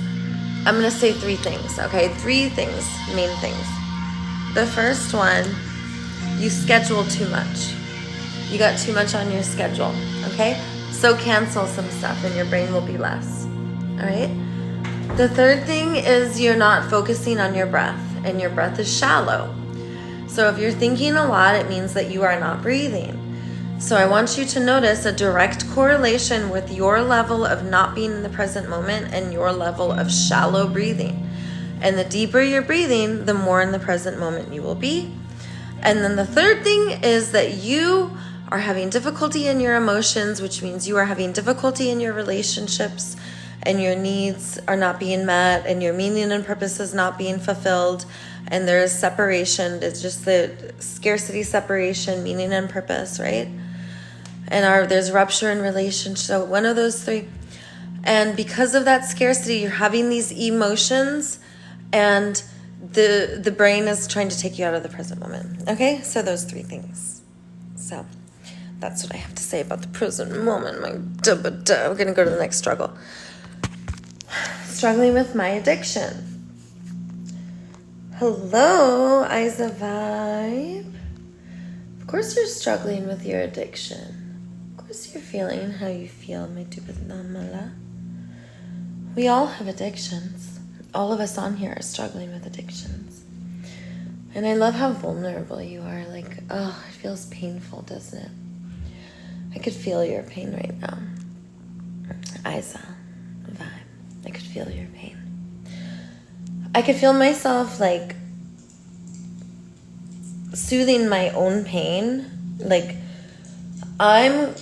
I'm going to say 3 things, okay? 3 things, main things. The first one, you schedule too much. You got too much on your schedule, okay? So cancel some stuff and your brain will be less, all right? The third thing is you're not focusing on your breath and your breath is shallow. So if you're thinking a lot, it means that you are not breathing. So I want you to notice a direct correlation with your level of not being in the present moment and your level of shallow breathing. And the deeper you're breathing, the more in the present moment you will be. And then the third thing is that you are having difficulty in your emotions, which means you are having difficulty in your relationships, and your needs are not being met, and your meaning and purpose is not being fulfilled, and there is separation. It's just the scarcity, separation, meaning and purpose, right? And there's rupture in relationship. So one of those three. And because of that scarcity, you're having these emotions, and the brain is trying to take you out of the present moment. Okay, so those three things. So that's what I have to say about the present moment. We're gonna go to the next struggle. Struggling with my addiction. Hello, Isa Vibe. Of course you're struggling with your addiction. Of course you're feeling how you feel, my Dubadnamala. We all have addictions. All of us on here are struggling with addictions. And I love how vulnerable you are. Like, oh, it feels painful, doesn't it? I could feel your pain right now. Isa Vibe. I could feel your pain. I could feel myself like soothing my own pain. Like, I'm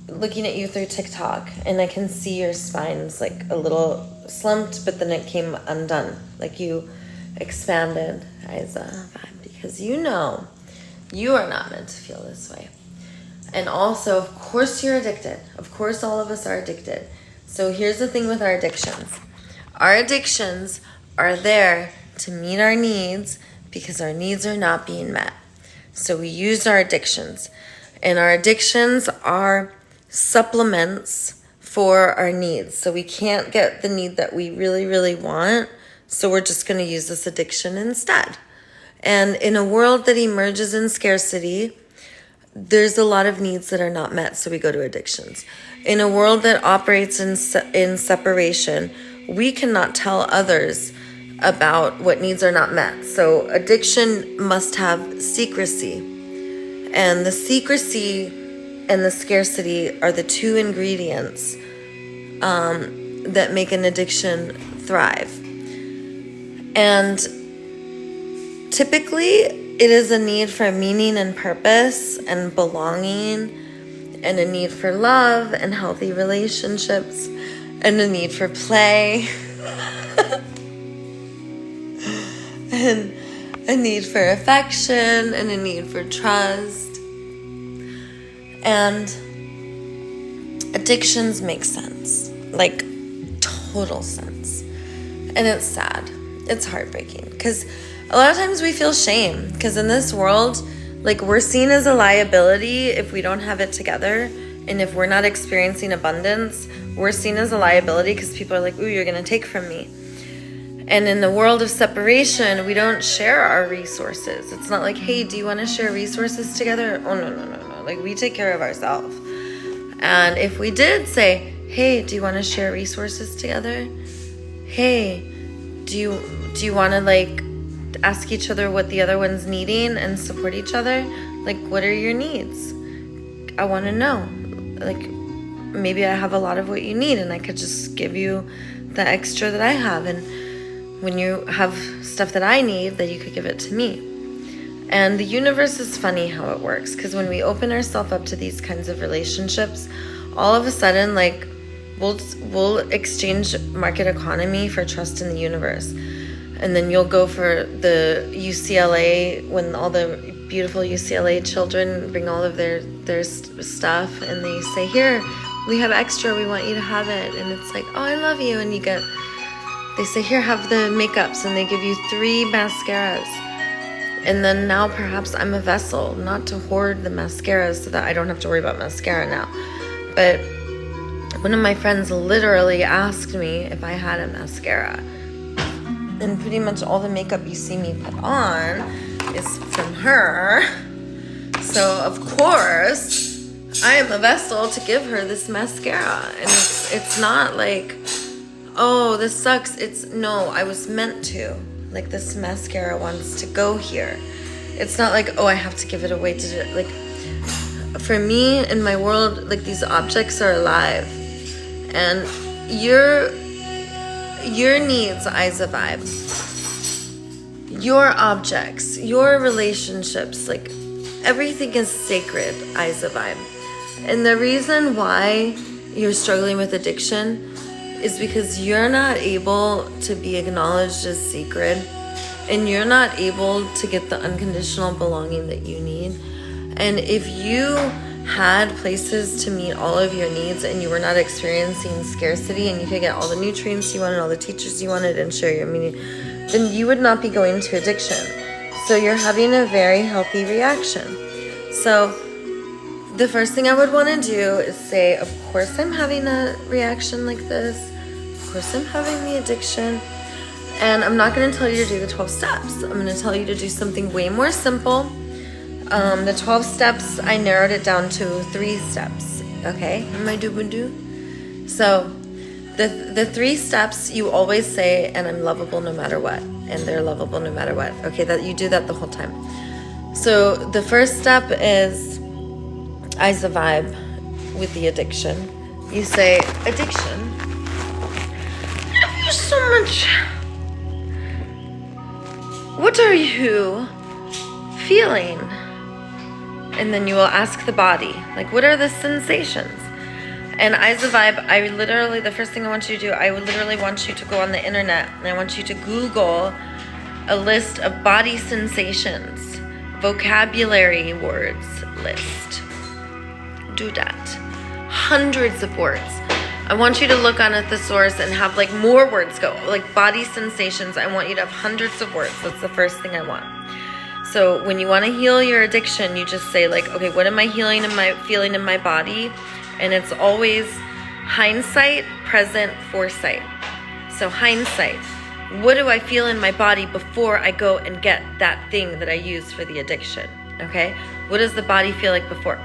looking at you through TikTok and I can see your spine's like a little slumped, but then it came undone. Like you expanded, Isa, because you know you are not meant to feel this way. And also, of course you're addicted. Of course all of us are addicted. So here's the thing with our addictions. Our addictions are there to meet our needs because our needs are not being met. So we use our addictions. And our addictions are supplements for our needs. So we can't get the need that we really, really want. So we're just going to use this addiction instead. And in a world that emerges in scarcity, there's a lot of needs that are not met. So we go to addictions. In a world that operates in separation, we cannot tell others about what needs are not met. So addiction must have secrecy. And the secrecy and the scarcity are the two ingredients that make an addiction thrive. And typically, it is a need for meaning and purpose and belonging, and a need for love and healthy relationships, and a need for play, and a need for affection, and a need for trust. And addictions make sense, like total sense. And it's sad. It's heartbreaking because a lot of times we feel shame because in this world, like we're seen as a liability if we don't have it together. And if we're not experiencing abundance, we're seen as a liability because people are like, ooh, you're going to take from me. And in the world of separation, we don't share our resources. It's not like, hey, do you want to share resources together? Oh, no. Like, we take care of ourselves. And if we did say, hey, do you want to share resources together? Hey, do you want to, like, ask each other what the other one's needing and support each other? Like, what are your needs? I want to know. Like, maybe I have a lot of what you need and I could just give you the extra that I have. And when you have stuff that I need, that you could give it to me. And the universe is funny how it works, because when we open ourselves up to these kinds of relationships, all of a sudden, like, we'll exchange market economy for trust in the universe. And then you'll go for the UCLA, when all the beautiful UCLA children bring all of their stuff, and they say, here, we have extra, we want you to have it. And it's like, oh, I love you. And they say, here, have the makeups, and they give you 3 mascaras. And then now perhaps I'm a vessel, not to hoard the mascaras so that I don't have to worry about mascara now. But one of my friends literally asked me if I had a mascara. And pretty much all the makeup you see me put on is from her. So of course, I am a vessel to give her this mascara. And it's not like, oh, this sucks. It's, no, I was meant to. Like, this mascara wants to go here. It's not like, oh, I have to give it away to, like, for me, in my world, like, these objects are alive. And your needs, Isa Vibe, your objects, your relationships, like, everything is sacred, Isa Vibe. And the reason why you're struggling with addiction is because you're not able to be acknowledged as sacred, and you're not able to get the unconditional belonging that you need. And if you had places to meet all of your needs and you were not experiencing scarcity, and you could get all the nutrients you wanted, all the teachers you wanted, and share your meaning, then you would not be going to addiction. So you're having a very healthy reaction. So the first thing I would want to do is say, of course I'm having a reaction like this. Of course I'm having the addiction. And I'm not going to tell you to do the 12 steps. I'm going to tell you to do something way more simple. The 12 steps, I narrowed it down to 3 steps. Okay? Am I do? So the 3 steps, you always say, and I'm lovable no matter what. And they're lovable no matter what. Okay, that you do that the whole time. So the first step is Isa Vibe with the addiction. You say, addiction, I love you so much. What are you feeling? And then you will ask the body, like, what are the sensations? And Isa Vibe, the first thing I want you to do, I would literally want you to go on the internet, and I want you to Google a list of body sensations, vocabulary words list. Do that. Hundreds of words. I want you to look on a thesaurus and have, like, more words go. Like, body sensations, I want you to have hundreds of words. That's the first thing I want. So when you want to heal your addiction, you just say, like, okay, what am I feeling in my body? And it's always hindsight, present, foresight. So hindsight, what do I feel in my body before I go and get that thing that I use for the addiction? Okay? What does the body feel like before?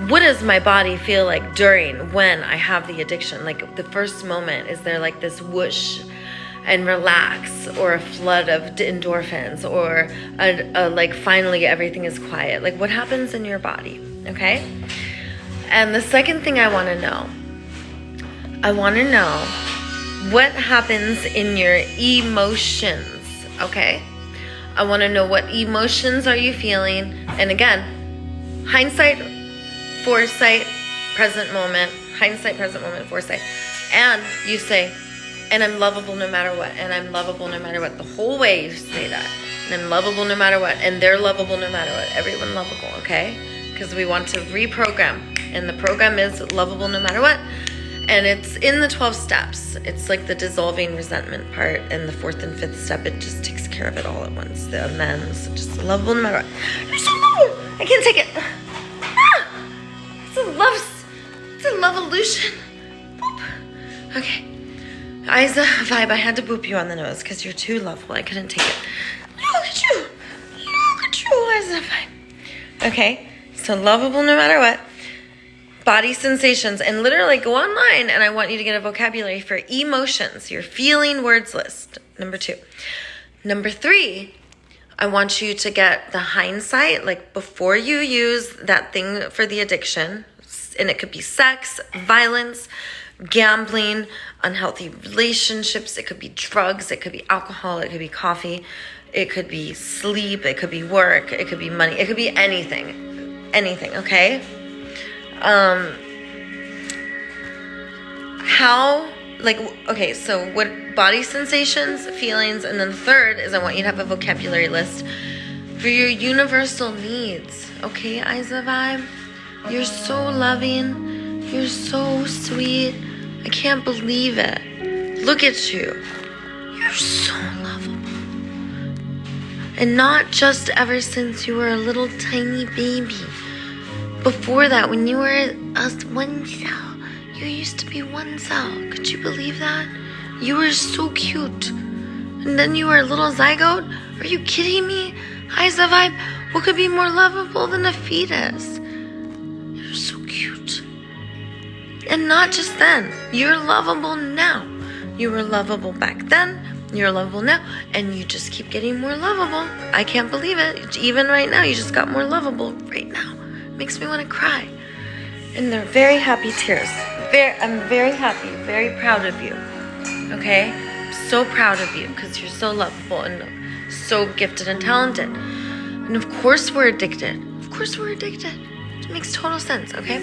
What does my body feel like during, when I have the addiction? Like, the first moment, is there like this whoosh and relax, or a flood of endorphins, or like, finally everything is quiet? Like, what happens in your body? Okay? And the second thing I want to know what happens in your emotions. Okay? I want to know, what emotions are you feeling? And again, hindsight, foresight, present moment, hindsight, present moment, foresight. And you say, and I'm lovable no matter what, and I'm lovable no matter what. The whole way you say that. And I'm lovable no matter what, and they're lovable no matter what. Everyone lovable, okay? Because we want to reprogram. And the program is lovable no matter what. And it's in the 12 steps. It's like the dissolving resentment part, and the 4th and 5th step, it just takes care of it all at once. The amends, just lovable no matter what. You're so lovable. I can't take it. It's a love illusion. Boop. Okay. Isa Vibe, I had to boop you on the nose because you're too lovable. I couldn't take it. Look at you, Isa Vibe. Okay, so lovable no matter what. Body sensations, and literally go online, and I want you to get a vocabulary for emotions, your feeling words list. Number 2. Number 3, I want you to get the hindsight, like, before you use that thing for the addiction, and it could be sex, violence, gambling, unhealthy relationships, it could be drugs, it could be alcohol, it could be coffee, it could be sleep, it could be work, it could be money, it could be anything, okay? So what body sensations, feelings, and then the third is I want you to have a vocabulary list for your universal needs, okay, Isa Vibe? You're so loving, you're so sweet, I can't believe it. Look at you, you're so lovable. And not just ever since you were a little tiny baby. Before that, when you were one cell, you used to be one cell. Could you believe that? You were so cute. And then you were a little zygote? Are you kidding me? Isa Vibe, what could be more lovable than a fetus? You're so cute. And not just then. You're lovable now. You were lovable back then. You're lovable now. And you just keep getting more lovable. I can't believe it. Even right now, you just got more lovable right now. Makes me want to cry. And they're very happy tears. I'm very happy, very proud of you. Okay? So proud of you because you're so lovable and so gifted and talented. And of course we're addicted. Of course we're addicted. It makes total sense, okay?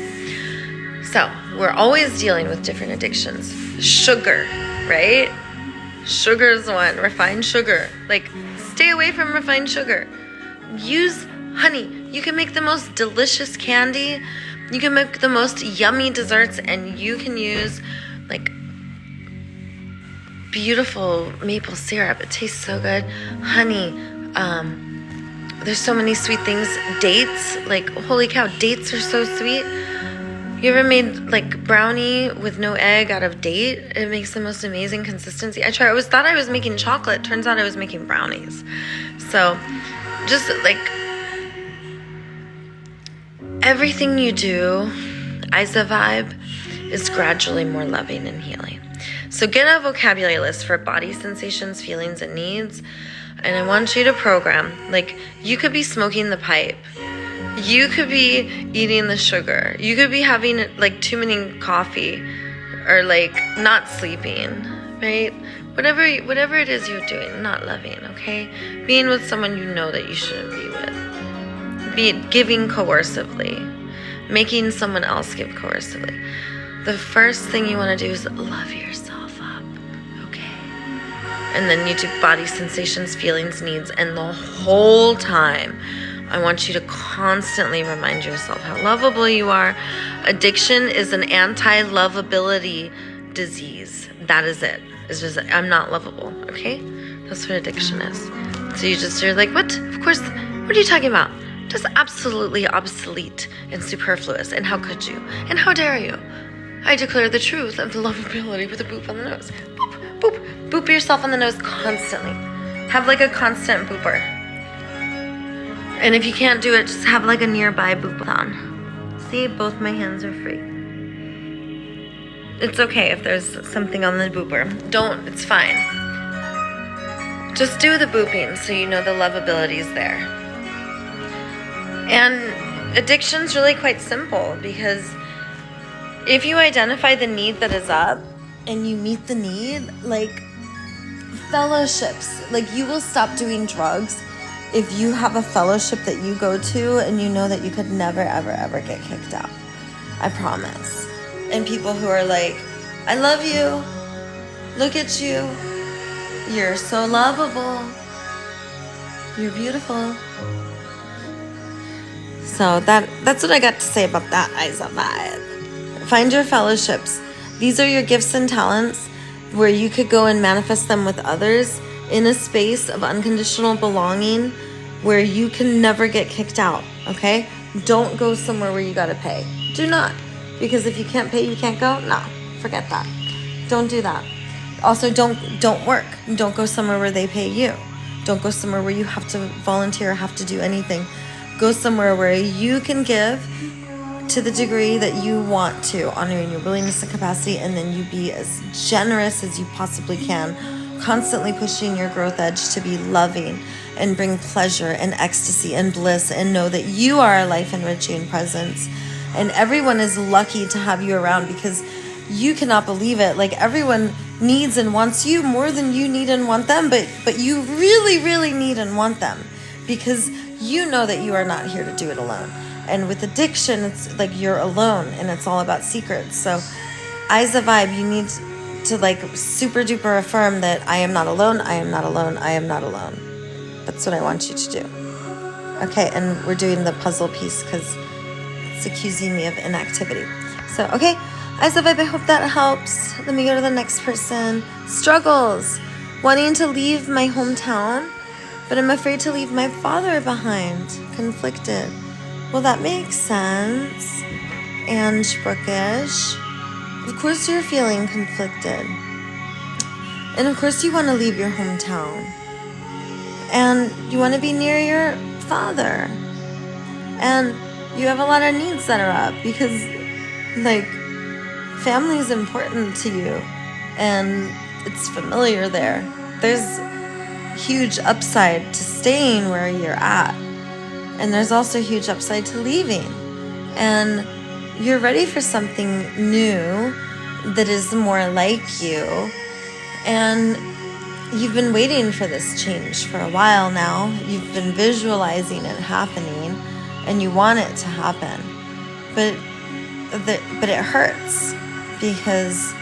So, we're always dealing with different addictions. Sugar, right? Sugar is one. Refined sugar. Like, stay away from refined sugar. Use honey. You can make the most delicious candy. You can make the most yummy desserts, and you can use like beautiful maple syrup. It tastes so good. Honey. There's so many sweet things. Dates. Like, holy cow, dates are so sweet. You ever made like brownie with no egg out of date? It makes the most amazing consistency. I thought I was making chocolate. Turns out I was making brownies. So just like everything you do, Isa Vibe, is gradually more loving and healing. So get a vocabulary list for body sensations, feelings, and needs. And I want you to program. Like, you could be smoking the pipe. You could be eating the sugar. You could be having like too many coffee or like not sleeping, right? Whatever it is you're doing, not loving, okay? Being with someone you know that you shouldn't be with. Giving coercively. Making someone else give coercively. The first thing you want to do is love yourself up, okay? And then you do body sensations, feelings, needs, and the whole time I want you to constantly remind yourself how lovable you are. Addiction is an anti-lovability disease. That is it. It's just, I'm not lovable, okay? That's what addiction is. So you're like, what? Of course, what are you talking about? Just absolutely obsolete and superfluous. And how could you? And how dare you? I declare the truth of the lovability with a boop on the nose. Boop, boop. Boop yourself on the nose constantly. Have like a constant booper. And if you can't do it, just have like a nearby boop-a-thon. See, both my hands are free. It's okay if there's something on the booper. It's fine. Just do the booping so you know the lovability is there. And addiction's really quite simple because if you identify the need that is up and you meet the need, like fellowships, like you will stop doing drugs if you have a fellowship that you go to and you know that you could never, ever, ever get kicked out. I promise. And people who are like, I love you. Look at you. You're so lovable. You're beautiful. So that's what I got to say about that Isa Vibe. Find your fellowships. These are your gifts and talents where you could go and manifest them with others in a space of unconditional belonging where you can never get kicked out, okay? Don't go somewhere where you gotta pay. Do not. Because if you can't pay, you can't go? No, forget that. Don't do that. Also, don't work. Don't go somewhere where they pay you. Don't go somewhere where you have to volunteer or have to do anything. Go somewhere where you can give to the degree that you want to, honoring your willingness and capacity, and then you be as generous as you possibly can, constantly pushing your growth edge to be loving and bring pleasure and ecstasy and bliss, and know that you are a life-enriching presence. And everyone is lucky to have you around because you cannot believe it. Like, everyone needs and wants you more than you need and want them, but you really, really need and want them because you know that you are not here to do it alone. And with addiction, it's like you're alone and it's all about secrets. So Isa Vibe, you need to like super duper affirm that I am not alone, I am not alone, I am not alone. That's what I want you to do. Okay, and we're doing the puzzle piece because it's accusing me of inactivity. So, okay, Isa Vibe, I hope that helps. Let me go to the next person. Struggles. Wanting to leave my hometown, but I'm afraid to leave my father behind. Conflicted. Well, that makes sense. And Brookish. Of course you're feeling conflicted. And of course you want to leave your hometown. And you want to be near your father. And you have a lot of needs that are up because, like, family is important to you. And it's familiar there. There's huge upside to staying where you're at. And there's also huge upside to leaving. and you're ready for something new that is more like you. And you've been waiting for this change for a while now. You've been visualizing it happening, and you want it to happen. But it hurts because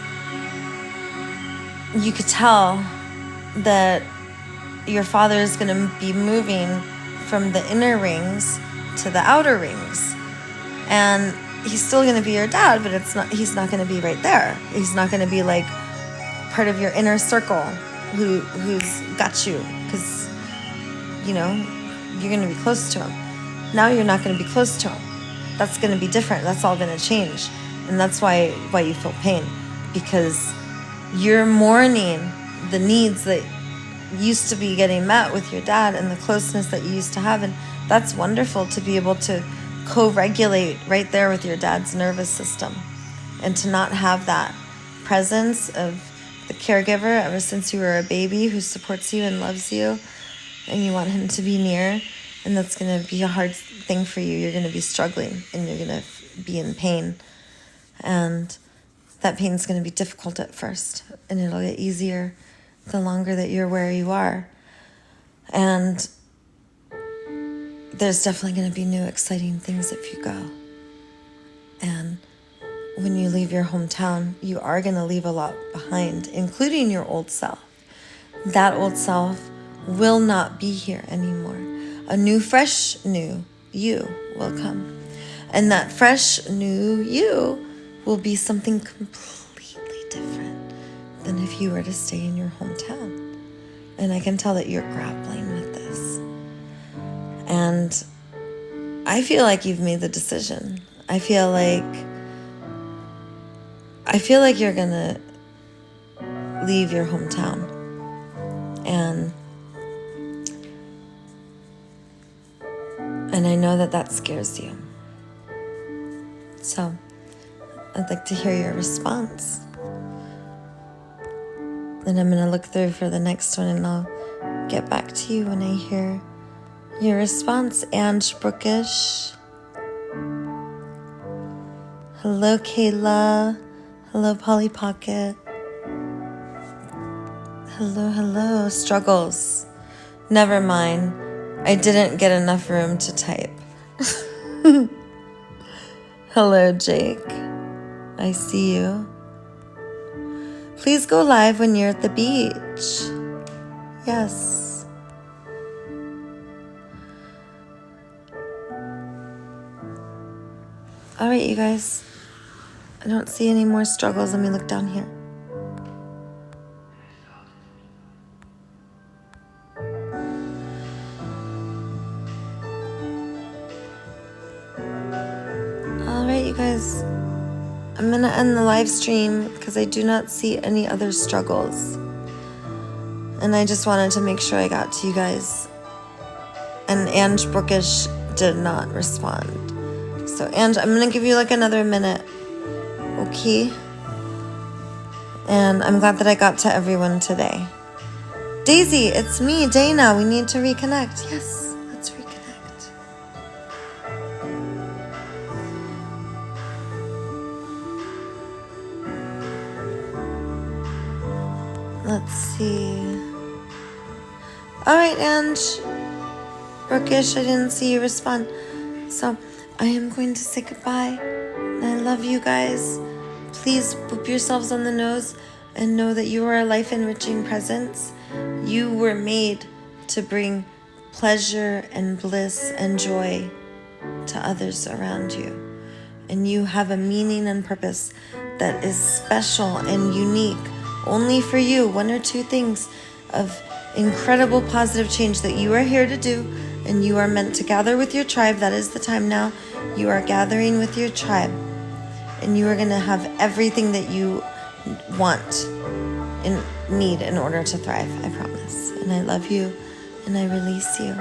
you could tell that your father is going to be moving from the inner rings to the outer rings. And he's still going to be your dad, but he's not going to be right there. He's not going to be like part of your inner circle who's got you, because, you know, you're going to be close to him. Now you're not going to be close to him. That's going to be different. That's all going to change. And that's why you feel pain, because you're mourning the needs that used to be getting met with your dad and the closeness that you used to have. And that's wonderful to be able to co-regulate right there with your dad's nervous system, and to not have that presence of the caregiver ever since you were a baby who supports you and loves you, and you want him to be near. And that's going to be a hard thing for you. You're going to be struggling, and you're going to be in pain. And that pain is going to be difficult at first, and it'll get easier the longer that you're where you are. And there's definitely going to be new exciting things if you go. And when you leave your hometown, you are going to leave a lot behind, including your old self. That old self will not be here anymore. A new, fresh, new you will come. And that fresh, new you will be something completely different than if you were to stay in your hometown. And I can tell that you're grappling with this. And I feel like you've made the decision. I feel like you're gonna leave your hometown. And I know that scares you. So I'd like to hear your response. Then I'm going to look through for the next one, and I'll get back to you when I hear your response. Ange Brookish. Hello, Kayla. Hello, Polly Pocket. Hello. Struggles. Never mind. I didn't get enough room to type. Hello, Jake. I see you. Please go live when you're at the beach. Yes. All right, you guys. I don't see any more struggles. Let me look down here. All right, you guys. I'm going to end the live stream because I do not see any other struggles. And I just wanted to make sure I got to you guys. And Ange Brookish did not respond. So Ange, I'm going to give you like another minute. Okay? And I'm glad that I got to everyone today. Daisy, it's me, Dana. We need to reconnect. Yes, let's reconnect. Let's see. All right, Ange. Brookish, I didn't see you respond. So I am going to say goodbye. And I love you guys. Please boop yourselves on the nose and know that you are a life-enriching presence. You were made to bring pleasure and bliss and joy to others around you. And you have a meaning and purpose that is special and unique only for you. One or two things of incredible positive change that you are here to do, and you are meant to gather with your tribe. That is the time now. You are gathering with your tribe, and you are going to have everything that you want and need in order to thrive. I promise. And I love you, and I release you.